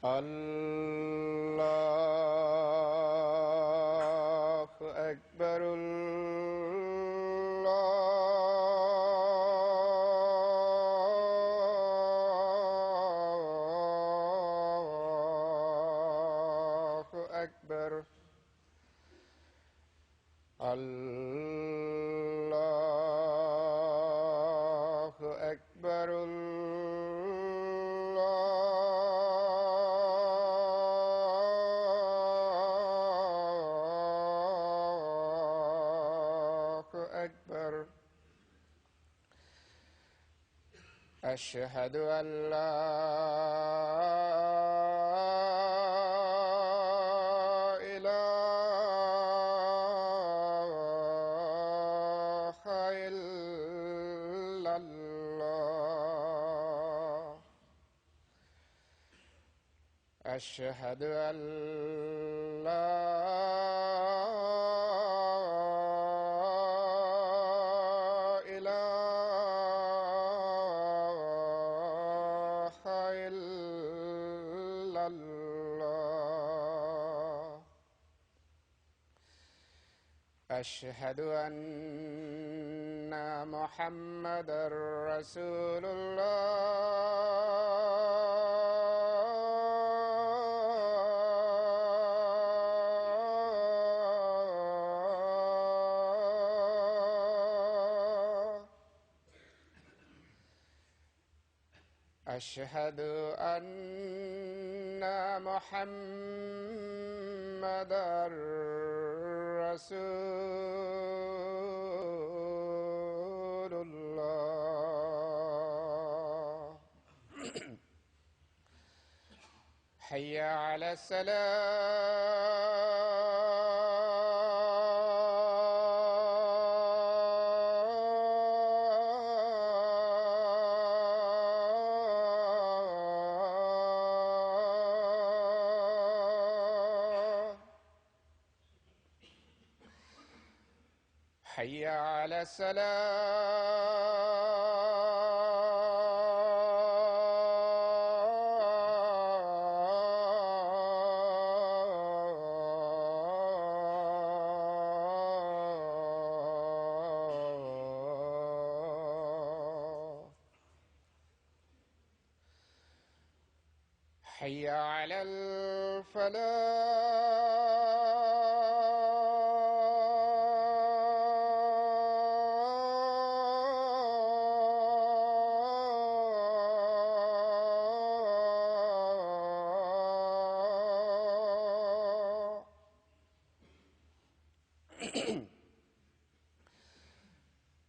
الله أكبر الله أكبر الله أكبر الله أكبر. أشهد أن لا إله إلا الله. أشهد أن لا إله إلا الله. أشهد أن محمدًا رسول الله. أشهد أن محمدًا رسول الله. حي على الصلاة. حي على الصلاة. حي على الفلاح.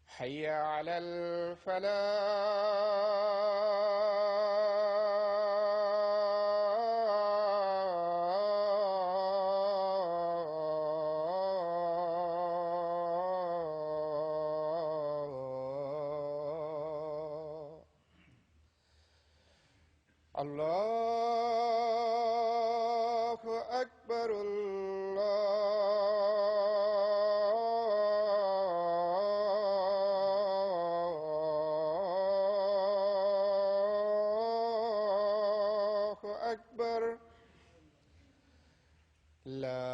حي على الفلاح. الله أكبر الله أكبر. لا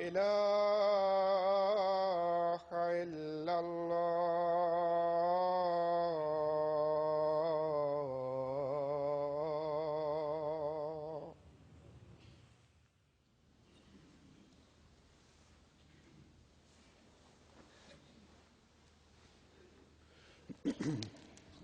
إله إلا الله.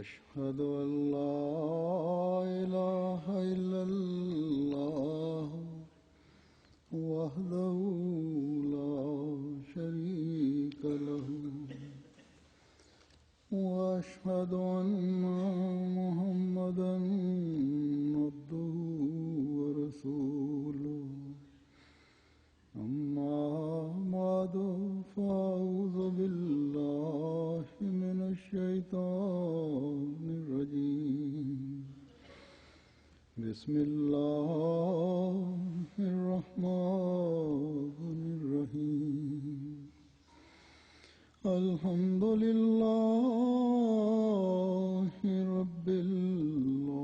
أشهد أن لا إله إلا الله وحده لا شريك له وأشهد أن محمدًا عبده ورسوله. أما بعد فأعوذ بالله من الشيطان الرجيم. بسم الله الرحمن الرحيم الحمد لله رب العالمين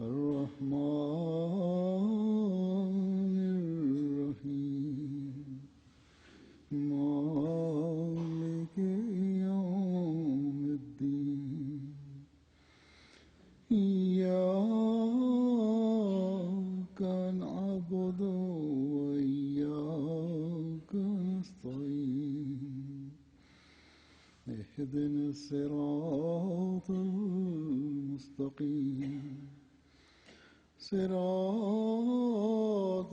الرحمن الرحيم مالك يوم الدين إياك نعبد وإياك نستعين اهدنا الصراط المستقيم صراط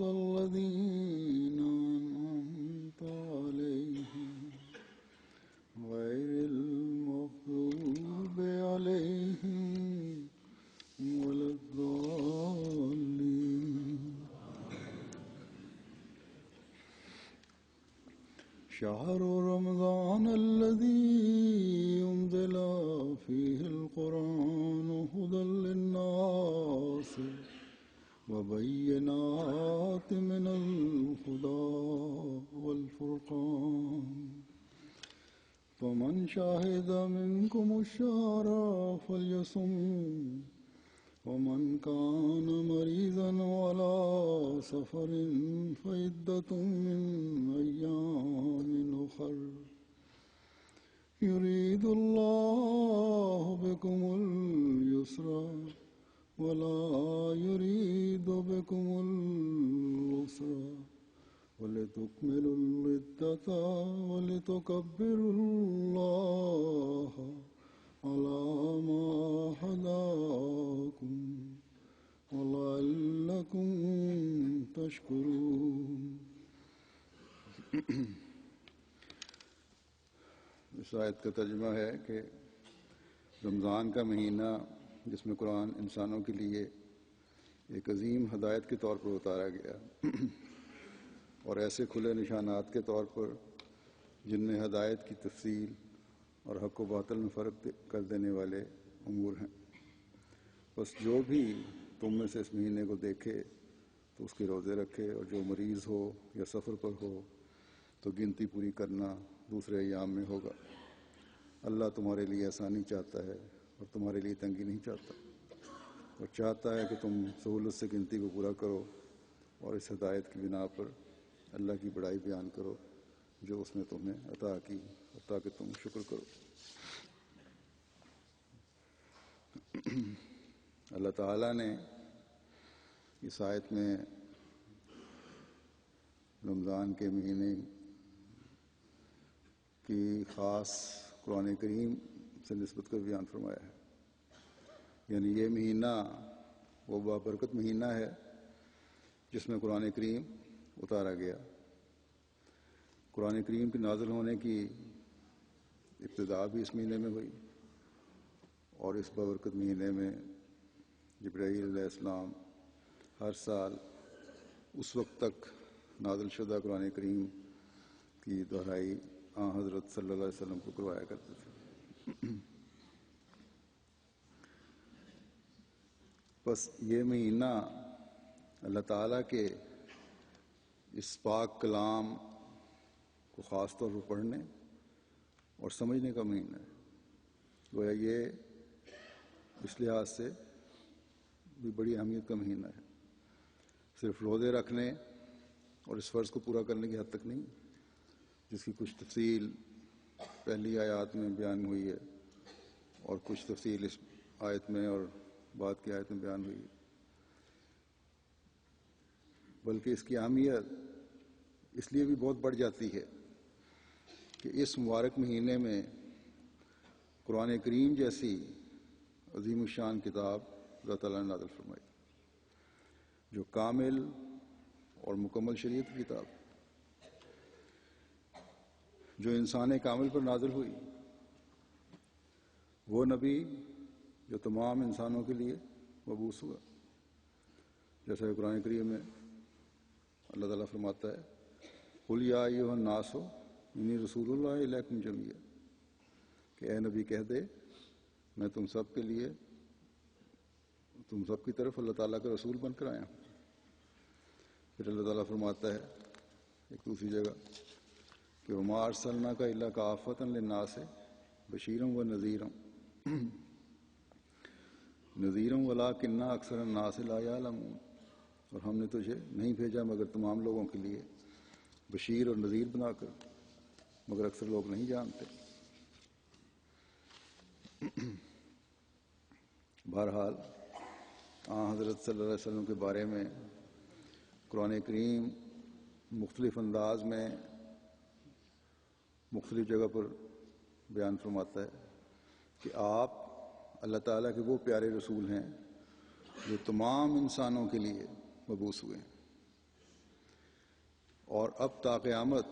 الذين أنعمت عليهم غير المغضوب عليهم ولا الضالين شهر رمضان الذي أنزل فيه القرآن هدى للناس وبينات من الهدى والفرقان فمن شهد منكم الشهر فليصم ومن كان مريضا على سفر فعدة من أيام أخر يريد الله بكم اليسر ولا يريد بكم العسر ولتكملوا العدة ولتكبروا الله على ما هداكم ولعلكم تشكرون. اس آیت کا ترجمہ ہے کہ رمضان کا مہینہ جس میں قرآن انسانوں کے لیے ایک عظیم ہدایت کے طور پر اتارا گیا اور ایسے کھلے نشانات کے طور پر جن میں ہدایت کی تفصیل اور حق و باطل میں فرق کر دینے والے امور ہیں. بس جو بھی تم میں سے اس مہینے کو دیکھے تو اس کے روزے رکھے، اور جو مریض ہو یا سفر پر ہو تو گنتی پوری کرنا دوسرے ایام میں ہوگا. اللہ تمہارے لیے آسانی چاہتا ہے اور تمہارے لیے تنگی نہیں چاہتا، اور چاہتا ہے کہ تم سہولت سے گنتی کو پورا کرو اور اس ہدایت کی بنا پر اللہ کی بڑائی بیان کرو جو اس نے تمہیں عطا کی، اور تاکہ تم شکر کرو. اللہ تعالیٰ نے اس آیت میں رمضان کے مہینے کی خاص قرآن کریم سے نسبت کر بیان فرمایا ہے. یعنی یہ مہینہ وہ بابرکت مہینہ ہے جس میں قرآن کریم اتارا گیا. قرآن کریم کے نازل ہونے کی ابتدا بھی اس مہینے میں ہوئی، اور اس بابرکت مہینے میں جبرائیل علیہ السلام ہر سال اس وقت تک نازل شدہ قرآن کریم کی دہرائی حضرت صلی اللہ علیہ وسلم کو کروایا کرتے تھے. بس یہ مہینہ اللہ تعالیٰ کے اس پاک کلام کو خاص طور پر پڑھنے اور سمجھنے کا مہینہ ہے. گویا یہ اس لحاظ سے بھی بڑی اہمیت کا مہینہ ہے. صرف روزے رکھنے اور اس فرض کو پورا کرنے کی حد تک نہیں، جس کی کچھ تفصیل پہلی آیات میں بیان ہوئی ہے اور کچھ تفصیل اس آیت میں اور بعد کی آیت میں بیان ہوئی ہے، بلکہ اس کی اہمیت اس لیے بھی بہت بڑھ جاتی ہے کہ اس مبارک مہینے میں قرآن کریم جیسی عظیم الشان کتاب اللہ تعالیٰ نے نازل فرمائی، جو کامل اور مکمل شریعت کی کتاب، جو انسان کامل پر نازل ہوئی، وہ نبی جو تمام انسانوں کے لیے مبعوث ہوا. جیسا کہ قرآن کریم میں اللہ تعالیٰ فرماتا ہے قُلْ يَا أَيُّهَا النَّاسُ إِنِّي رَسُولُ اللَّهِ إِلَيْكُمْ جَمِيعًا، کہ اے نبی کہہ دے میں تم سب کے لیے تم سب کی طرف اللہ تعالیٰ کا رسول بن کر آیا ہوں۔ پھر اللہ تعالیٰ فرماتا ہے ایک دوسری جگہ کہ وما ارسلناک الا کافۃ للناس بشیرا و نذیرا ولکن اکثر الناس لا یعلمون، اور ہم نے تجھے نہیں بھیجا مگر تمام لوگوں کے لیے بشیر اور نذیر بنا کر، مگر اکثر لوگ نہیں جانتے۔ بہرحال حضرت صلی اللہ علیہ وسلم کے بارے میں قرآن کریم مختلف انداز میں مختلف جگہ پر بیان فرماتا ہے کہ آپ اللہ تعالیٰ کے وہ پیارے رسول ہیں جو تمام انسانوں کے لیے مبعوث ہوئے ہیں، اور اب تا قیامت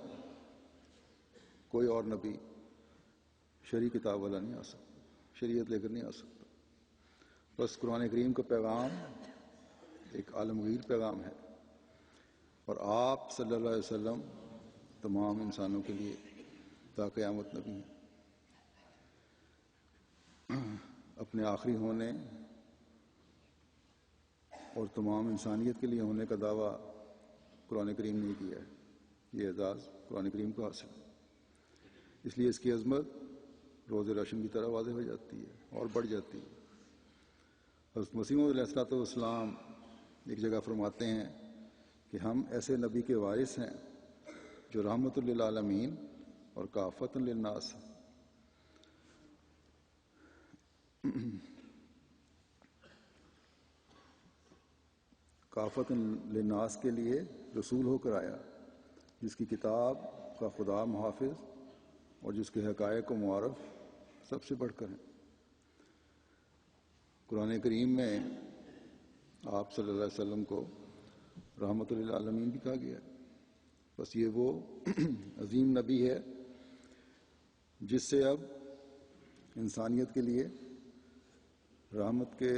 کوئی اور نبی شرعی کتاب والا نہیں آ سکتا، شریعت لے کر نہیں آ سکتا۔ بس قرآن کریم کا پیغام ایک عالمگیر پیغام ہے، اور آپ صلی اللہ علیہ وسلم تمام انسانوں کے لیے تا قیامت نبی ہیں۔ اپنے آخری ہونے اور تمام انسانیت کے لیے ہونے کا دعویٰ قرآن کریم نے کیا ہے، یہ اعزاز قرآن کریم کو حاصل ہے، اس لیے اس کی عظمت روز روشن کی طرح واضح ہو جاتی ہے اور بڑھ جاتی ہے۔ حضرت مسیح موعود علیہ الصلوۃ والسلام ایک جگہ فرماتے ہیں کہ ہم ایسے نبی کے وارث ہیں جو رحمت للعالمین اور کافۃ للناس ہیں۔ کافۃ للناس کے لیے رسول ہو کر آیا، جس کی کتاب کا خدا محافظ اور جس کے حقائق و معارف سب سے بڑھ کر ہیں۔ قرآن کریم میں آپ صلی اللہ علیہ وسلم کو رحمت للعالمین بھی کہا گیا ہے۔ بس یہ وہ عظیم نبی ہے جس سے اب انسانیت کے لیے رحمت کے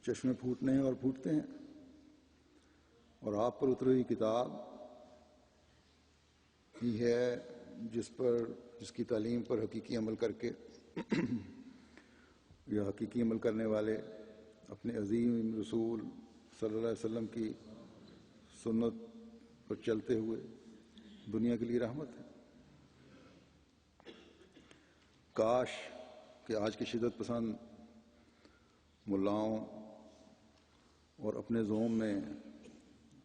چشمے پھوٹنے ہیں اور پھوٹتے ہیں، اور آپ پر اتری ہوئی کتاب ہی ہے جس کی تعلیم پر حقیقی عمل کر کے یا حقیقی عمل کرنے والے اپنے عظیم رسول صلی اللہ علیہ وسلم کی سنت پر چلتے ہوئے دنیا کے لیے رحمت ہے۔ کاش کہ آج کے شدت پسند ملاؤں اور اپنے زوم میں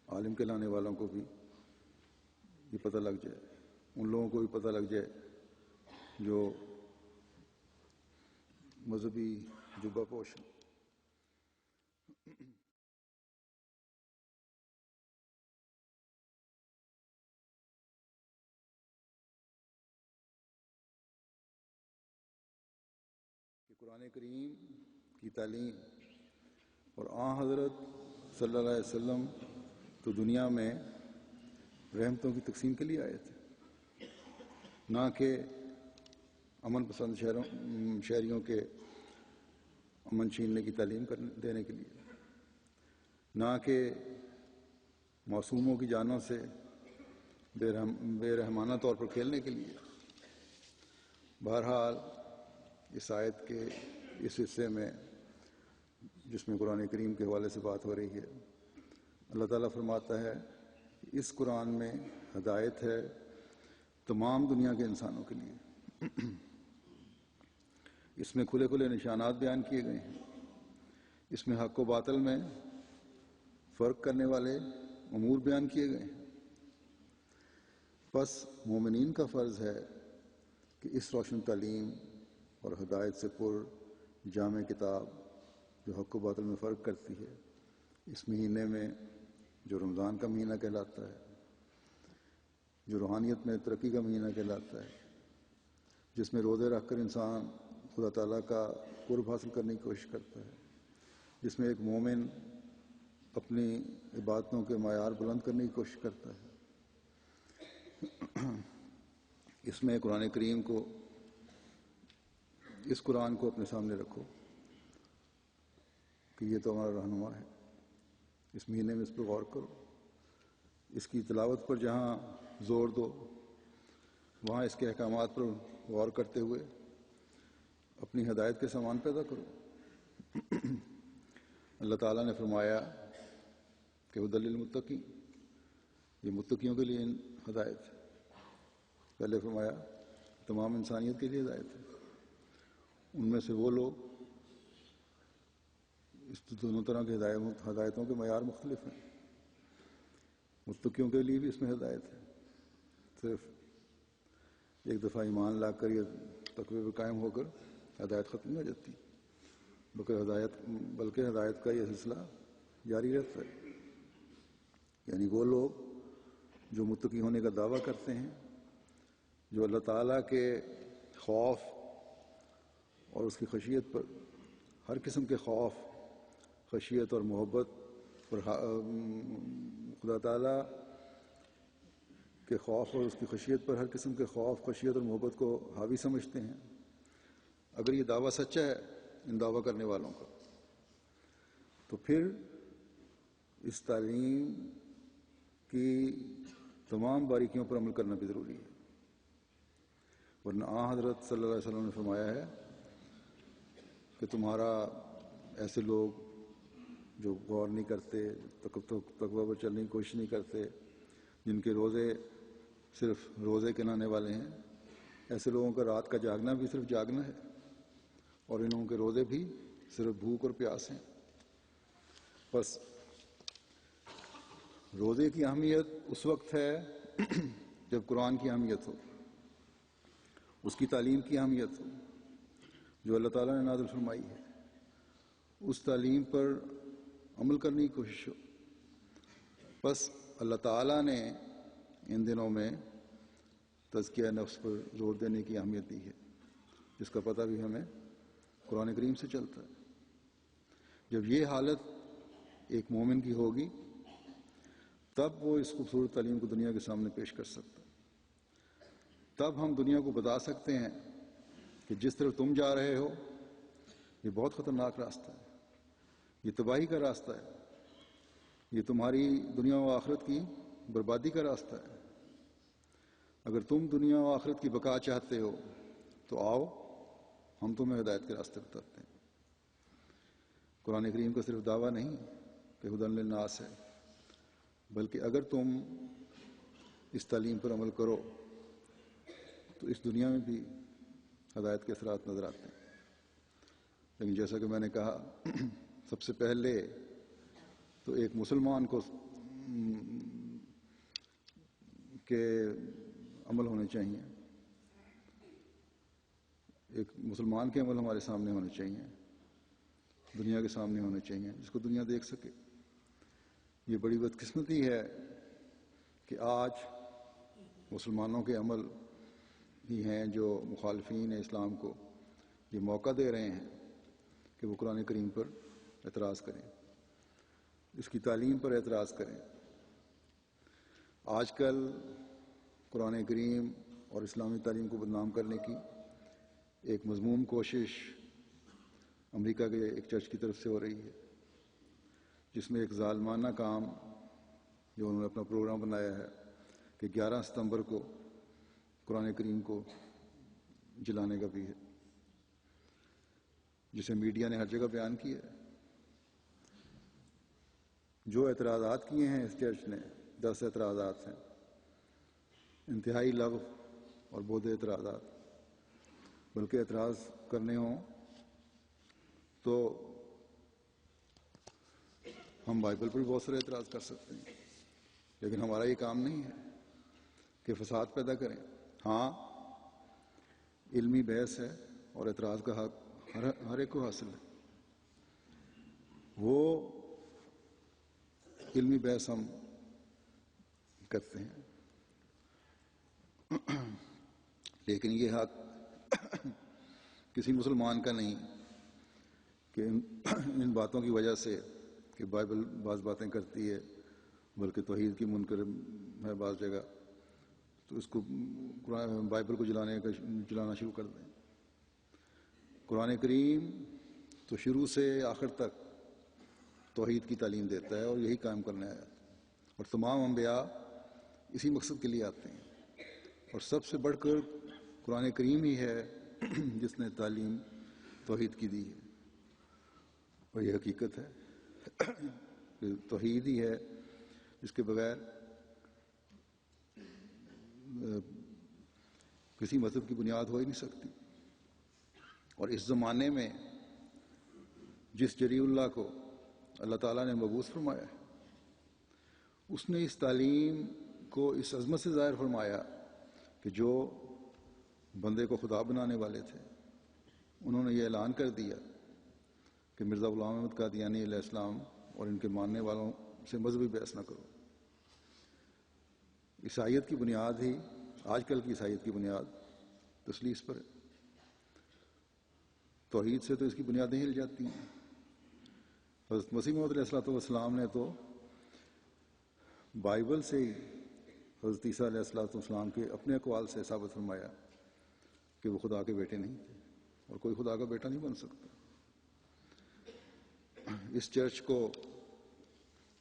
عالم کہلانے والوں کو بھی یہ پتہ لگ جائے، ان لوگوں کو بھی پتہ لگ جائے جو مذہبی جبہ پوش ہیں۔ کہ قرآن کریم کی تعلیم اور حضرت صلی اللہ علیہ وسلم تو دنیا میں رحمتوں کی تقسیم کے لیے آئے تھے، نہ کہ امن پسند شہریوں کے امن چھیننے کی تعلیم دینے کے لیے، نہ کہ معصوموں کی جانوں سے بے رحمانہ طور پر کھیلنے کے لیے۔ بہرحال اس آیت کے اس حصے میں جس میں قرآن کریم کے حوالے سے بات ہو رہی ہے، اللہ تعالیٰ فرماتا ہے کہ اس قرآن میں ہدایت ہے تمام دنیا کے انسانوں کے لیے۔ اس میں کھلے کھلے نشانات بیان کیے گئے ہیں، اس میں حق و باطل میں فرق کرنے والے امور بیان کیے گئے ہیں۔ بس مومنین کا فرض ہے کہ اس روشن تعلیم اور ہدایت سے پر جامع کتاب جو حق و باطل میں فرق کرتی ہے، اس مہینے میں جو رمضان کا مہینہ کہلاتا ہے، جو روحانیت میں ترقی کا مہینہ کہلاتا ہے، جس میں روزے رکھ کر انسان خدا تعالیٰ کا قرب حاصل کرنے کی کوشش کرتا ہے، جس میں ایک مومن اپنی عبادتوں کے معیار بلند کرنے کی کوشش کرتا ہے، اس میں قرآن کریم کو، اس قرآن کو اپنے سامنے رکھو کہ یہ تو ہمارا رہنما ہے۔ اس مہینے میں اس پر غور کرو، اس کی تلاوت پر جہاں زور دو، وہاں اس کے احکامات پر غور کرتے ہوئے اپنی ہدایت کے سامان پیدا کرو۔ اللہ تعالیٰ نے فرمایا کہ ہدی للمتقین، یہ متقیوں کے لیے ہدایت ہے۔ پہلے فرمایا تمام انسانیت کے لیے ہدایت ہے۔ ان میں سے وہ لوگ، اس دونوں طرح کی ہدایتوں کے معیار مختلف ہیں۔ متقیوں کے لیے بھی اس میں ہدایت ہے، صرف ایک دفعہ ایمان لا کر یا تقوی پر قائم ہو کر ہدایت ختم نہیں ہو جاتی، بلکہ ہدایت کا یہ سلسلہ جاری رہتا ہے۔ یعنی وہ لوگ جو متقی ہونے کا دعویٰ کرتے ہیں، جو اللہ تعالیٰ کے خوف اور اس کی خشیت پر، ہر قسم کے خوف، خشیت اور محبت پر، خدا تعالیٰ کے خوف اور اس کی خشیت پر ہر قسم کے خوف، خشیت اور محبت کو حاوی سمجھتے ہیں، اگر یہ دعویٰ سچا ہے ان دعویٰ کرنے والوں کا، تو پھر اس تعلیم کی تمام باریکیوں پر عمل کرنا بھی ضروری ہے۔ ورنہ حضرت صلی اللہ علیہ وسلم نے فرمایا ہے کہ تمہارا ایسے لوگ جو غور نہیں کرتے، تقوی پر چلنے کی کوشش نہیں کرتے، جن کے روزے صرف روزے کے نانے والے ہیں، ایسے لوگوں کا رات کا جاگنا بھی صرف جاگنا ہے، اور ان لوگوں کے روزے بھی صرف بھوک اور پیاس ہیں۔ بس روزے کی اہمیت اس وقت ہے جب قرآن کی اہمیت ہو، اس کی تعلیم کی اہمیت ہو جو اللہ تعالیٰ نے نازل فرمائی ہے، اس تعلیم پر عمل کرنے کی کوشش ہو۔ بس اللہ تعالیٰ نے ان دنوں میں تزکیہ نفس پر زور دینے کی اہمیت دی ہے، جس کا پتہ بھی ہمیں قرآن کریم سے چلتا ہے۔ جب یہ حالت ایک مومن کی ہوگی تب وہ اس خوبصورت تعلیم کو دنیا کے سامنے پیش کر سکتا ہے۔ تب ہم دنیا کو بتا سکتے ہیں کہ جس طرف تم جا رہے ہو یہ بہت خطرناک راستہ ہے، یہ تباہی کا راستہ ہے، یہ تمہاری دنیا و آخرت کی بربادی کا راستہ ہے۔ اگر تم دنیا و آخرت کی بقا چاہتے ہو تو آؤ، ہم تمہیں ہدایت کے راستے بتاتے ہیں۔ قرآن کریم کا صرف دعویٰ نہیں کہ ہدی للناس ہے، بلکہ اگر تم اس تعلیم پر عمل کرو تو اس دنیا میں بھی ہدایت کے اثرات نظر آتے ہیں۔ لیکن جیسا کہ میں نے کہا، سب سے پہلے تو ایک مسلمان کو کے عمل ہونے چاہیے، ایک مسلمان کے عمل ہمارے سامنے ہونے چاہیے، دنیا کے سامنے ہونے چاہیے، جس کو دنیا دیکھ سکے۔ یہ بڑی بدقسمتی ہے کہ آج مسلمانوں کے عمل ہی ہیں جو مخالفین اسلام کو یہ موقع دے رہے ہیں کہ وہ قرآن کریم پر اعتراض کریں، اس کی تعلیم پر اعتراض کریں۔ آج کل قرآن کریم اور اسلامی تعلیم کو بدنام کرنے کی ایک مذموم کوشش امریکہ کے ایک چرچ کی طرف سے ہو رہی ہے، جس میں ایک ظالمانہ کام جو انہوں نے اپنا پروگرام بنایا ہے کہ 11 ستمبر کو قرآن کریم کو جلانے کا بھی ہے، جسے میڈیا نے ہر جگہ بیان کیا ہے۔ جو اعتراضات کیے ہیں اس چرچ نے، 10 اعتراضات ہیں، انتہائی لغو اور بودھ اعتراضات۔ بلکہ اعتراض کرنے ہوں تو ہم بائبل پر بھی بہت سارے اعتراض کر سکتے ہیں، لیکن ہمارا یہ کام نہیں ہے کہ فساد پیدا کریں۔ ہاں، علمی بحث ہے اور اعتراض کا حق ہر ایک کو حاصل ہے، وہ علمی بحث ہم کرتے ہیں، لیکن یہ حق کسی مسلمان کا نہیں کہ ان باتوں کی وجہ سے کہ بائبل بعض باتیں کرتی ہے بلکہ توحید کی منکر ہے بعض جگہ، تو اس کو بائبل کو جلانا شروع کر دیں۔ قرآن کریم تو شروع سے آخر تک توحید کی تعلیم دیتا ہے اور یہی قائم کرنے آیا، اور تمام انبیاء اسی مقصد کے لیے آتے ہیں، اور سب سے بڑھ کر قرآن کریم ہی ہے جس نے تعلیم توحید کی دی ہے، اور یہ حقیقت ہے کہ توحید ہی ہے جس کے بغیر کسی مذہب کی بنیاد ہو ہی نہیں سکتی۔ اور اس زمانے میں جس جلیل اللہ کو اللہ تعالیٰ نے مبعوث فرمایا ہے، اس نے اس تعلیم کو اس عظمت سے ظاہر فرمایا کہ جو بندے کو خدا بنانے والے تھے انہوں نے یہ اعلان کر دیا کہ مرزا غلام احمد قادیانی علیہ السلام اور ان کے ماننے والوں سے مذہبی بحث نہ کرو۔ عیسائیت کی بنیاد ہی آج کل کی عیسائیت کی بنیاد تثلیث پر ہے، توحید سے تو اس کی بنیادیں ہل جاتی ہیں۔ حضرت مسیح موعود علیہ السلام نے تو بائبل سے ہی حضرت عیسیٰ علیہ السلام کے اپنے اقوال سے ثابت فرمایا کہ وہ خدا کے بیٹے نہیں تھے، اور کوئی خدا کا بیٹا نہیں بن سکتا۔ اس چرچ کو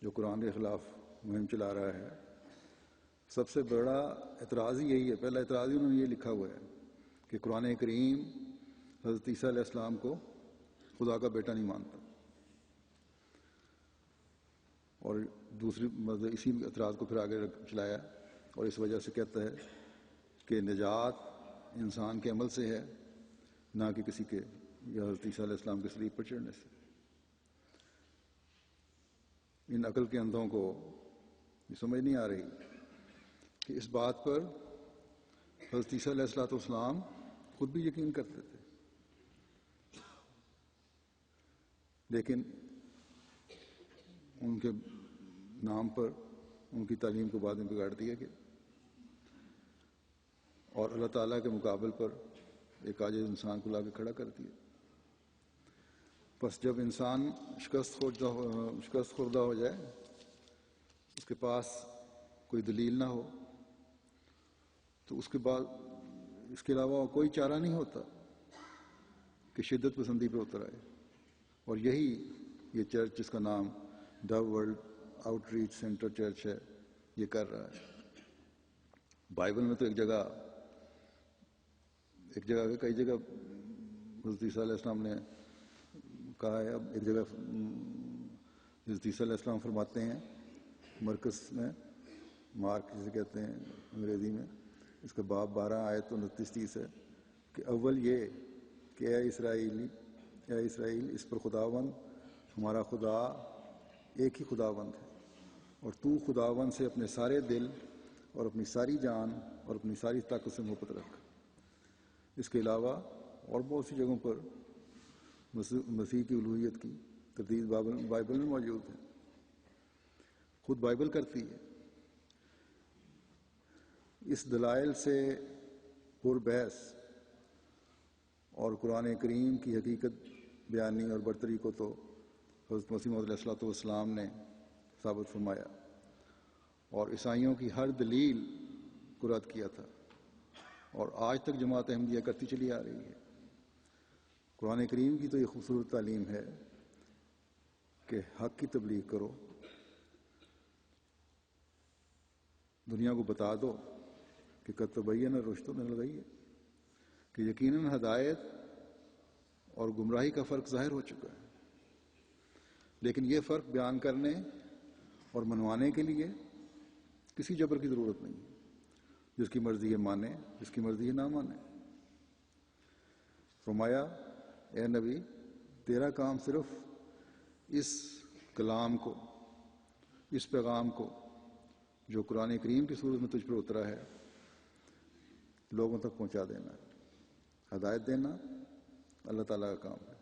جو قرآن کے خلاف مہم چلا رہا ہے، سب سے بڑا اعتراض ہی یہی ہے، پہلا اعتراض ہی انہوں نے یہ لکھا ہوا ہے کہ قرآن کریم حضرت عیسیٰ علیہ السلام کو خدا کا بیٹا نہیں مانتا، اور دوسری مطلب اسی اعتراض کو پھر آگے چلایا، اور اس وجہ سے کہتا ہے کہ نجات انسان کے عمل سے ہے، نہ کہ کسی کے یا حضرت عیسیٰ علیہ السلام کے صلیب پر چڑھنے سے۔ ان عقل کے اندھوں کو یہ سمجھ نہیں آ رہی کہ اس بات پر حضرت عیسیٰ علیہ السلام خود بھی یقین کرتے تھے، لیکن ان کے نام پر ان کی تعلیم کو بعد میں بگاڑ دیا گیا، اور اللہ تعالیٰ کے مقابل پر ایک عاجز انسان کو لا کے کھڑا کر دیا۔ بس جب انسان شکست خوردہ ہو جائے، اس کے پاس کوئی دلیل نہ ہو، تو اس کے بعد اس کے علاوہ کوئی چارہ نہیں ہوتا کہ شدت پسندی پہ اتر آئے، اور یہی یہ چرچ جس کا نام do world out reach centre church ہے یہ کر رہا ہے۔ بائبل میں تو ایک جگہ کئی جگہ حضرت عیسیٰ علیہ السلام نے کہا ہے، اب ایک جگہ حضرت عیسیٰ علیہ السلام فرماتے ہیں مرکز میں، مارک جسے کہتے ہیں انگریزی میں، اس کا باب 12 آیت 29-30 ہے کہ اول یہ کہ اے اسرائیل اس پر خداوند ہمارا خدا ایک ہی خداوند ہے، اور تو خداوند سے اپنے سارے دل اور اپنی ساری جان اور اپنی ساری طاقت سے محبت رکھ۔ اس کے علاوہ اور بہت سی جگہوں پر مسیح کی الوہیت کی تردید بائبل میں موجود ہے، خود بائبل کرتی ہے۔ اس دلائل سے پر بحث اور قرآن کریم کی حقیقت بیانی اور برتری کو تو حضرت مسیح موعود علیہ السلام نے ثابت فرمایا، اور عیسائیوں کی ہر دلیل کو رد کیا تھا، اور آج تک جماعت احمدیہ کرتی چلی آ رہی ہے۔ قرآن کریم کی تو یہ خوبصورت تعلیم ہے کہ حق کی تبلیغ کرو، دنیا کو بتا دو کہ قد تبین الرشد من الغی، کہ یقیناً ہدایت اور گمراہی کا فرق ظاہر ہو چکا ہے، لیکن یہ فرق بیان کرنے اور منوانے کے لیے کسی جبر کی ضرورت نہیں، جس کی مرضی ہے مانے، جس کی مرضی ہے نہ مانے۔ فرمایا اے نبی، تیرا کام صرف اس کلام کو، اس پیغام کو جو قرآن کریم کی صورت میں تجھ پر اترا ہے لوگوں تک پہنچا دینا، ہدایت دینا اللہ تعالیٰ کا کام ہے۔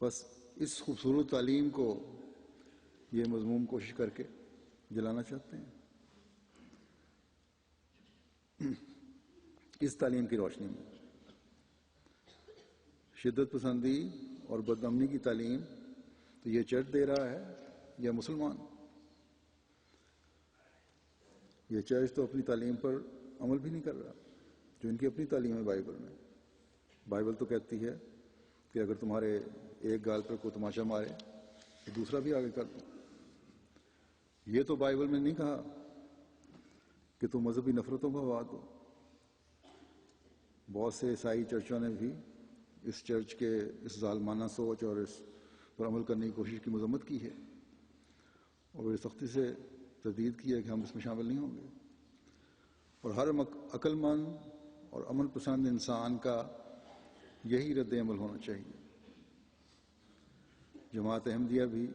بس اس خوبصورت تعلیم کو یہ مذموم کوشش کر کے جلانا چاہتے ہیں۔ اس تعلیم کی روشنی میں شدت پسندی اور بدامنی کی تعلیم تو یہ چرچ دے رہا ہے یا مسلمان؟ یہ چرچ تو اپنی تعلیم پر عمل بھی نہیں کر رہا، جو ان کی اپنی تعلیم ہے بائبل میں۔ بائبل تو کہتی ہے کہ اگر تمہارے ایک گال پر کوئی تماشا مارے تو دوسرا بھی آگے کر دو۔ یہ تو بائبل میں نہیں کہا کہ تم مذہبی نفرتوں کو ہوا دو۔ بہت سے عیسائی چرچوں نے بھی اس چرچ کے اس ظالمانہ سوچ اور اس پر عمل کرنے کی کوشش کی مذمت کی ہے اور بڑی سختی سے تردید کی ہے کہ ہم اس میں شامل نہیں ہوں گے، اور ہر عقل مند اور امن پسند انسان کا یہی رد عمل ہونا چاہیے۔ جماعت احمدیہ بھی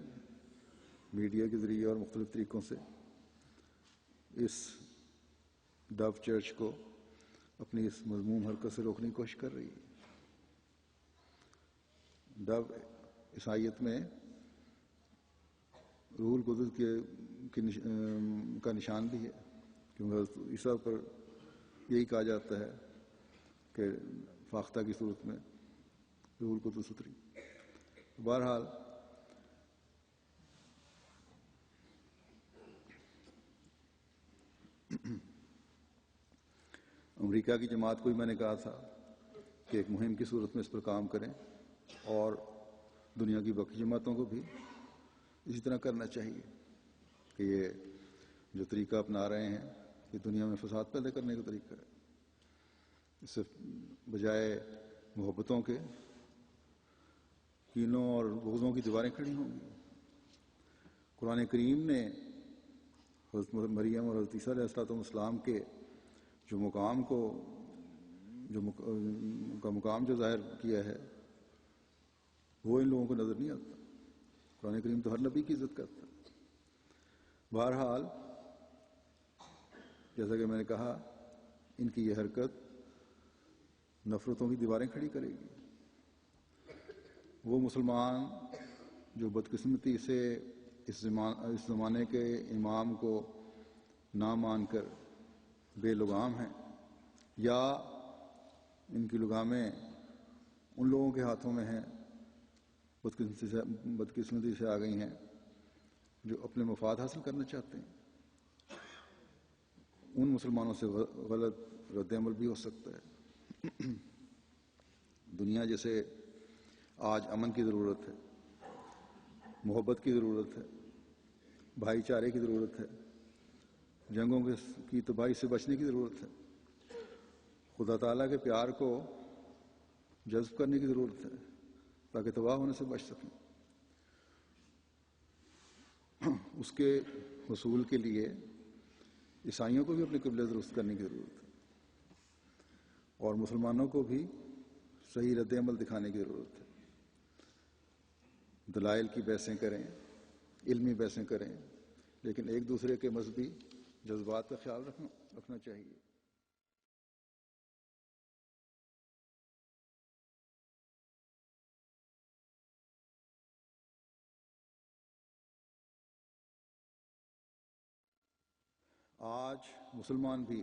میڈیا کے ذریعے اور مختلف طریقوں سے اس ڈو چرچ کو اپنی اس مذموم حرکت سے روکنے کی کوشش کر رہی ہے۔ ڈو عیسائیت میں روح القدس کا نشان بھی ہے، کیونکہ حضرت عیسیٰ پر یہی کہا جاتا ہے کہ فاختہ کی صورت میں روح القدس اتری۔ بہرحال امریکہ کی جماعت کو بھی میں نے کہا تھا کہ ایک مہم کی صورت میں اس پر کام کریں، اور دنیا کی باقی جماعتوں کو بھی اسی طرح کرنا چاہیے کہ یہ جو طریقہ اپنا رہے ہیں یہ دنیا میں فساد پیدا کرنے کا طریقہ ہے۔ اس سے بجائے محبتوں کے کینوں اور بغضوں کی دیواریں کھڑی ہوں گی۔ قرآن کریم نے حضرت مریم اور حضرت عیسیٰ علیہ السلام کے جو مقام جو ظاہر کیا ہے وہ ان لوگوں کو نظر نہیں آتا۔ قرآن کریم تو ہر نبی کی عزت کرتا ہے۔ بہرحال جیسا کہ میں نے کہا، ان کی یہ حرکت نفرتوں کی دیواریں کھڑی کرے گی۔ وہ مسلمان جو بدقسمتی سے اس زمانے کے امام کو نہ مان کر بے لگام ہیں، یا ان کی لگامیں ان لوگوں کے ہاتھوں میں ہیں، بدقسمتی سے آ گئی ہیں، جو اپنے مفاد حاصل کرنا چاہتے ہیں، ان مسلمانوں سے غلط رد عمل بھی ہو سکتا ہے۔ دنیا جیسے آج امن کی ضرورت ہے، محبت کی ضرورت ہے، بھائی چارے کی ضرورت ہے، جنگوں کی تباہی سے بچنے کی ضرورت ہے، خدا تعالیٰ کے پیار کو جذب کرنے کی ضرورت ہے تاکہ تباہ ہونے سے بچ سکیں۔ اس کے حصول کے لیے عیسائیوں کو بھی اپنے قبلے درست کرنے کی ضرورت ہے، اور مسلمانوں کو بھی صحیح رد عمل دکھانے کی ضرورت ہے۔ دلائل کی بحثیں کریں، علمی بحثیں کریں، لیکن ایک دوسرے کے مذہبی جذبات کا خیال رکھنا چاہیے۔ آج مسلمان بھی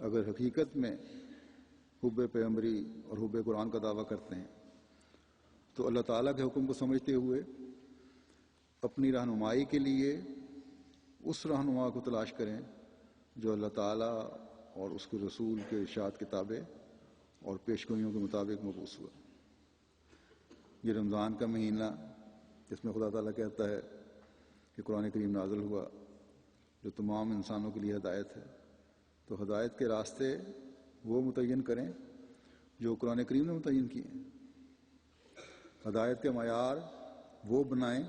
اگر حقیقت میں حب پیغمبری اور حب قرآن کا دعویٰ کرتے ہیں تو اللہ تعالیٰ کے حکم کو سمجھتے ہوئے اپنی رہنمائی کے لیے اس رہنما کو تلاش کریں جو اللہ تعالیٰ اور اس کے رسول کے ارشاد کتابیں اور پیشگوئیوں کے مطابق مبعوث ہوا۔ یہ رمضان کا مہینہ جس میں خدا تعالیٰ کہتا ہے کہ قرآن کریم نازل ہوا جو تمام انسانوں کے لیے ہدایت ہے، تو ہدایت کے راستے وہ متعین کریں جو قرآن کریم نے متعین کیے ہیں، ہدایت کے معیار وہ بنائیں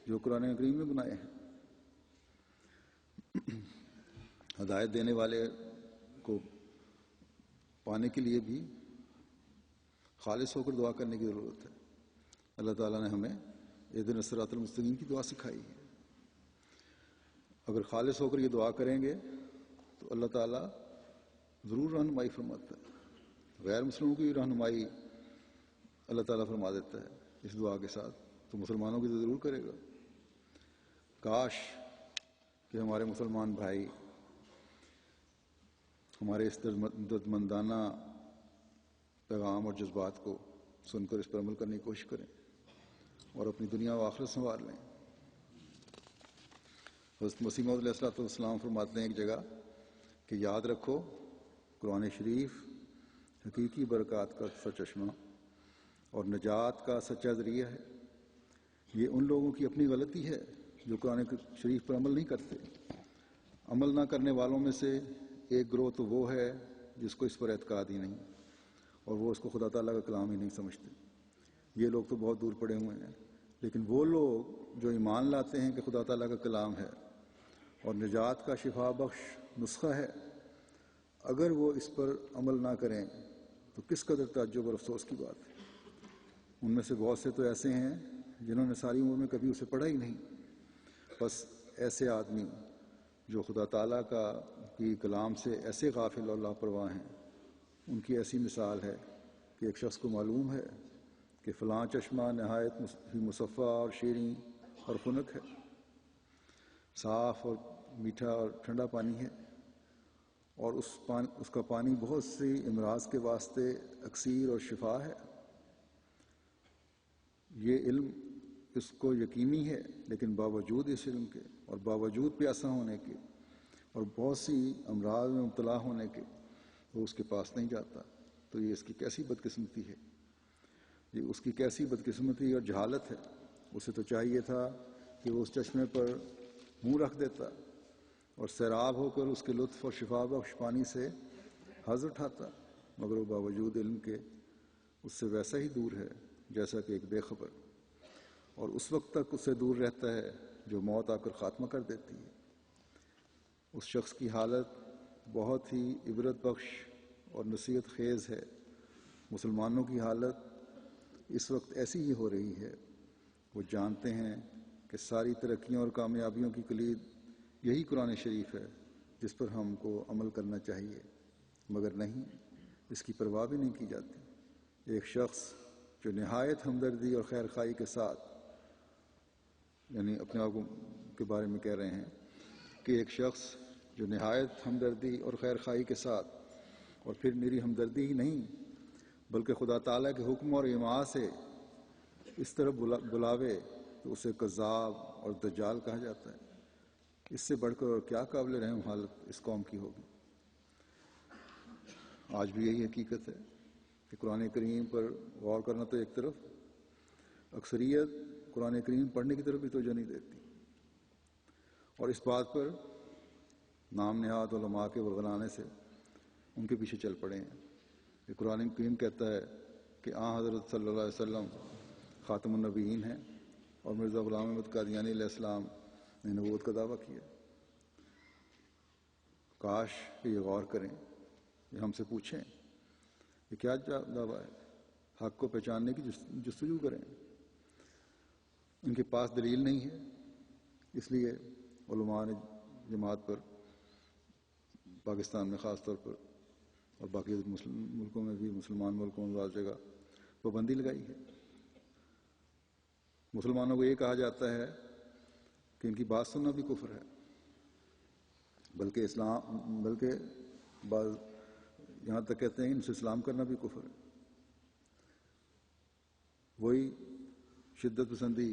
جو قرآن کریم نے بنائے ہیں۔ ہدایت دینے والے کو پانے کے لیے بھی خالص ہو کر دعا کرنے کی ضرورت ہے۔ اللہ تعالیٰ نے ہمیں اہدنا الصراط المستقیم کی دعا سکھائی ہے۔ اگر خالص ہو کر یہ دعا کریں گے تو اللہ تعالیٰ ضرور رہنمائی فرماتا ہے۔ غیر مسلموں کی رہنمائی اللہ تعالیٰ فرما دیتا ہے اس دعا کے ساتھ، تو مسلمانوں کی ضرور کرے گا۔ کاش کہ ہمارے مسلمان بھائی ہمارے اس دردمندانہ پیغام اور جذبات کو سن کر اس پر عمل کرنے کی کوشش کریں اور اپنی دنیا و آخرت سنوار لیں۔ حضرت مسیح موعود علیہ السلام فرماتے ہیں ایک جگہ کہ یاد رکھو قرآن شریف حقیقی برکات کا سرچشمہ اور نجات کا سچا ذریعہ ہے۔ یہ ان لوگوں کی اپنی غلطی ہے جو قرآن شریف پر عمل نہیں کرتے۔ عمل نہ کرنے والوں میں سے ایک گروہ تو وہ ہے جس کو اس پر اعتقاد ہی نہیں، اور وہ اس کو خدا تعالیٰ کا کلام ہی نہیں سمجھتے. یہ لوگ تو بہت دور پڑے ہوئے ہیں. لیکن وہ لوگ جو ایمان لاتے ہیں کہ خدا تعالیٰ کا کلام ہے اور نجات کا شفا بخش نسخہ ہے، اگر وہ اس پر عمل نہ کریں تو کس قدر تعجب اور افسوس کی بات ہے. ان میں سے بہت سے تو ایسے ہیں جنہوں نے ساری عمر میں کبھی اسے پڑھا ہی نہیں. بس ایسے آدمی جو خدا تعالیٰ کی کلام سے ایسے غافل اور لاپرواہ ہیں، ان کی ایسی مثال ہے کہ ایک شخص کو معلوم ہے کہ فلاں چشمہ نہایت ہی مصفہ اور شیریں اور خنک ہے، صاف اور میٹھا اور ٹھنڈا پانی ہے، اور اس کا پانی بہت سی امراض کے واسطے اکسیر اور شفا ہے. یہ علم اس کو یقینی ہے، لیکن باوجود اس علم کے اور باوجود پیاسا ہونے کے اور بہت سی امراض میں مبتلا ہونے کے وہ اس کے پاس نہیں جاتا. تو یہ اس کی کیسی بدقسمتی ہے، یہ اس کی کیسی بدقسمتی اور جہالت ہے. اسے تو چاہیے تھا کہ وہ اس چشمے پر منہ رکھ دیتا اور سیراب ہو کر اس کے لطف اور شفا بخش پانی سے حظ اٹھاتا، مگر وہ باوجود علم کے اس سے ویسا ہی دور ہے جیسا کہ ایک بے خبر، اور اس وقت تک اس سے دور رہتا ہے جو موت آ کر خاتمہ کر دیتی ہے. اس شخص کی حالت بہت ہی عبرت بخش اور نصیحت خیز ہے. مسلمانوں کی حالت اس وقت ایسی ہی ہو رہی ہے. وہ جانتے ہیں کہ ساری ترقیوں اور کامیابیوں کی کلید یہی قرآن شریف ہے جس پر ہم کو عمل کرنا چاہیے، مگر نہیں، اس کی پرواہ بھی نہیں کی جاتی. ایک شخص جو نہایت ہمدردی اور خیر خواہی کے ساتھ، یعنی اپنے آپ کے بارے میں کہہ رہے ہیں کہ ایک شخص جو نہایت ہمدردی اور خیر خواہی کے ساتھ، اور پھر میری ہمدردی ہی نہیں بلکہ خدا تعالیٰ کے حکم اور ایما سے اس طرح بلاوے تو اسے کذاب اور دجال کہا جاتا ہے. اس سے بڑھ کر اور کیا قابل رحم حالت اس قوم کی ہوگی. آج بھی یہی حقیقت ہے کہ قرآن کریم پر غور کرنا تو ایک طرف، اکثریت قرآن کریم پڑھنے کی طرف بھی توجہ نہیں دیتی، اور اس بات پر نام نہاد علماء کے ورگلانے سے ان کے پیچھے چل پڑے ہیں کہ قرآن کریم کہتا ہے کہ حضرت صلی اللہ علیہ وسلم خاتم النبیین ہیں اور مرزا غلام احمد قادیانی علیہ السلام نے نبوت کا دعویٰ کیا. کاش کہ یہ غور کریں، یہ ہم سے پوچھیں یہ کیا دعویٰ ہے، حق کو پہچاننے کی جستجو کریں. ان کے پاس دلیل نہیں ہے، اس لیے علماء نے جماعت پر پاکستان میں خاص طور پر اور باقی ملکوں میں بھی، مسلمان ملکوں میں بعض جگہ پابندی لگائی ہے. مسلمانوں کو یہ کہا جاتا ہے کہ ان کی بات سننا بھی کفر ہے، بلکہ بعض یہاں تک کہتے ہیں ان سے اسلام کرنا بھی کفر ہے. وہی شدت پسندی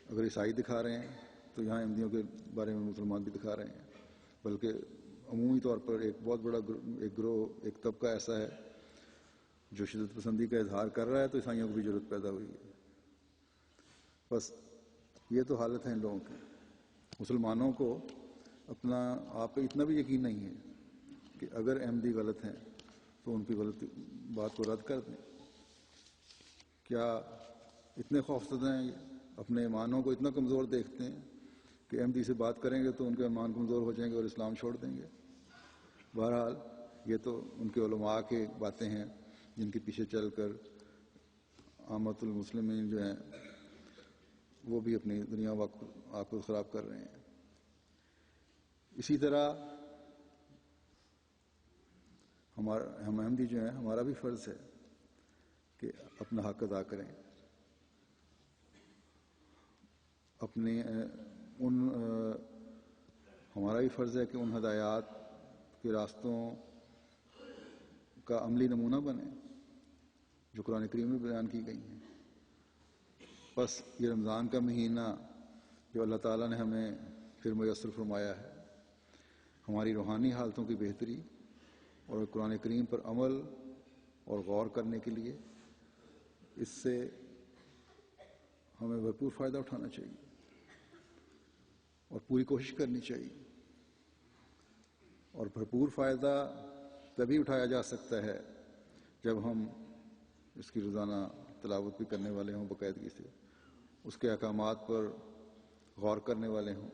اگر عیسائی دکھا رہے ہیں تو یہاں احمدیوں کے بارے میں مسلمان بھی دکھا رہے ہیں. بلکہ عمومی طور پر ایک بہت بڑا ایک گروہ، ایک طبقہ ایسا ہے جو شدت پسندی کا اظہار کر رہا ہے تو عیسائیوں کو بھی ضرورت پیدا ہوئی ہے. بس یہ تو حالت ہے ان لوگوں کی. مسلمانوں کو اپنا آپ پہ اتنا بھی یقین نہیں ہے کہ اگر احمدی غلط ہیں تو ان کی غلط بات کو رد کر دیں. کیا اتنے خوفزدہ ہیں، اپنے ایمانوں کو اتنا کمزور دیکھتے ہیں کہ احمدی سے بات کریں گے تو ان کے ایمان کمزور ہو جائیں گے اور اسلام چھوڑ دیں گے. بہرحال یہ تو ان کے علماء کی باتیں ہیں جن کے پیچھے چل کر عامت المسلمین جو ہیں وہ بھی اپنی دنیا آخرت خراب کر رہے ہیں. اسی طرح ہم احمدی جو ہیں، ہمارا بھی فرض ہے کہ اپنا حق ادا کریں. ہمارا بھی فرض ہے کہ ان ہدایات کے راستوں کا عملی نمونہ بنیں جو قرآن کریم میں بیان کی گئی ہیں. بس یہ رمضان کا مہینہ جو اللہ تعالیٰ نے ہمیں پھر میسر فرمایا ہے، ہماری روحانی حالتوں کی بہتری اور قرآن کریم پر عمل اور غور کرنے کے لیے اس سے ہمیں بھرپور فائدہ اٹھانا چاہیے اور پوری کوشش کرنی چاہیے. اور بھرپور فائدہ تبھی اٹھایا جا سکتا ہے جب ہم اس کی روزانہ تلاوت بھی کرنے والے ہوں باقاعدگی سے، اس کے احکامات پر غور کرنے والے ہوں،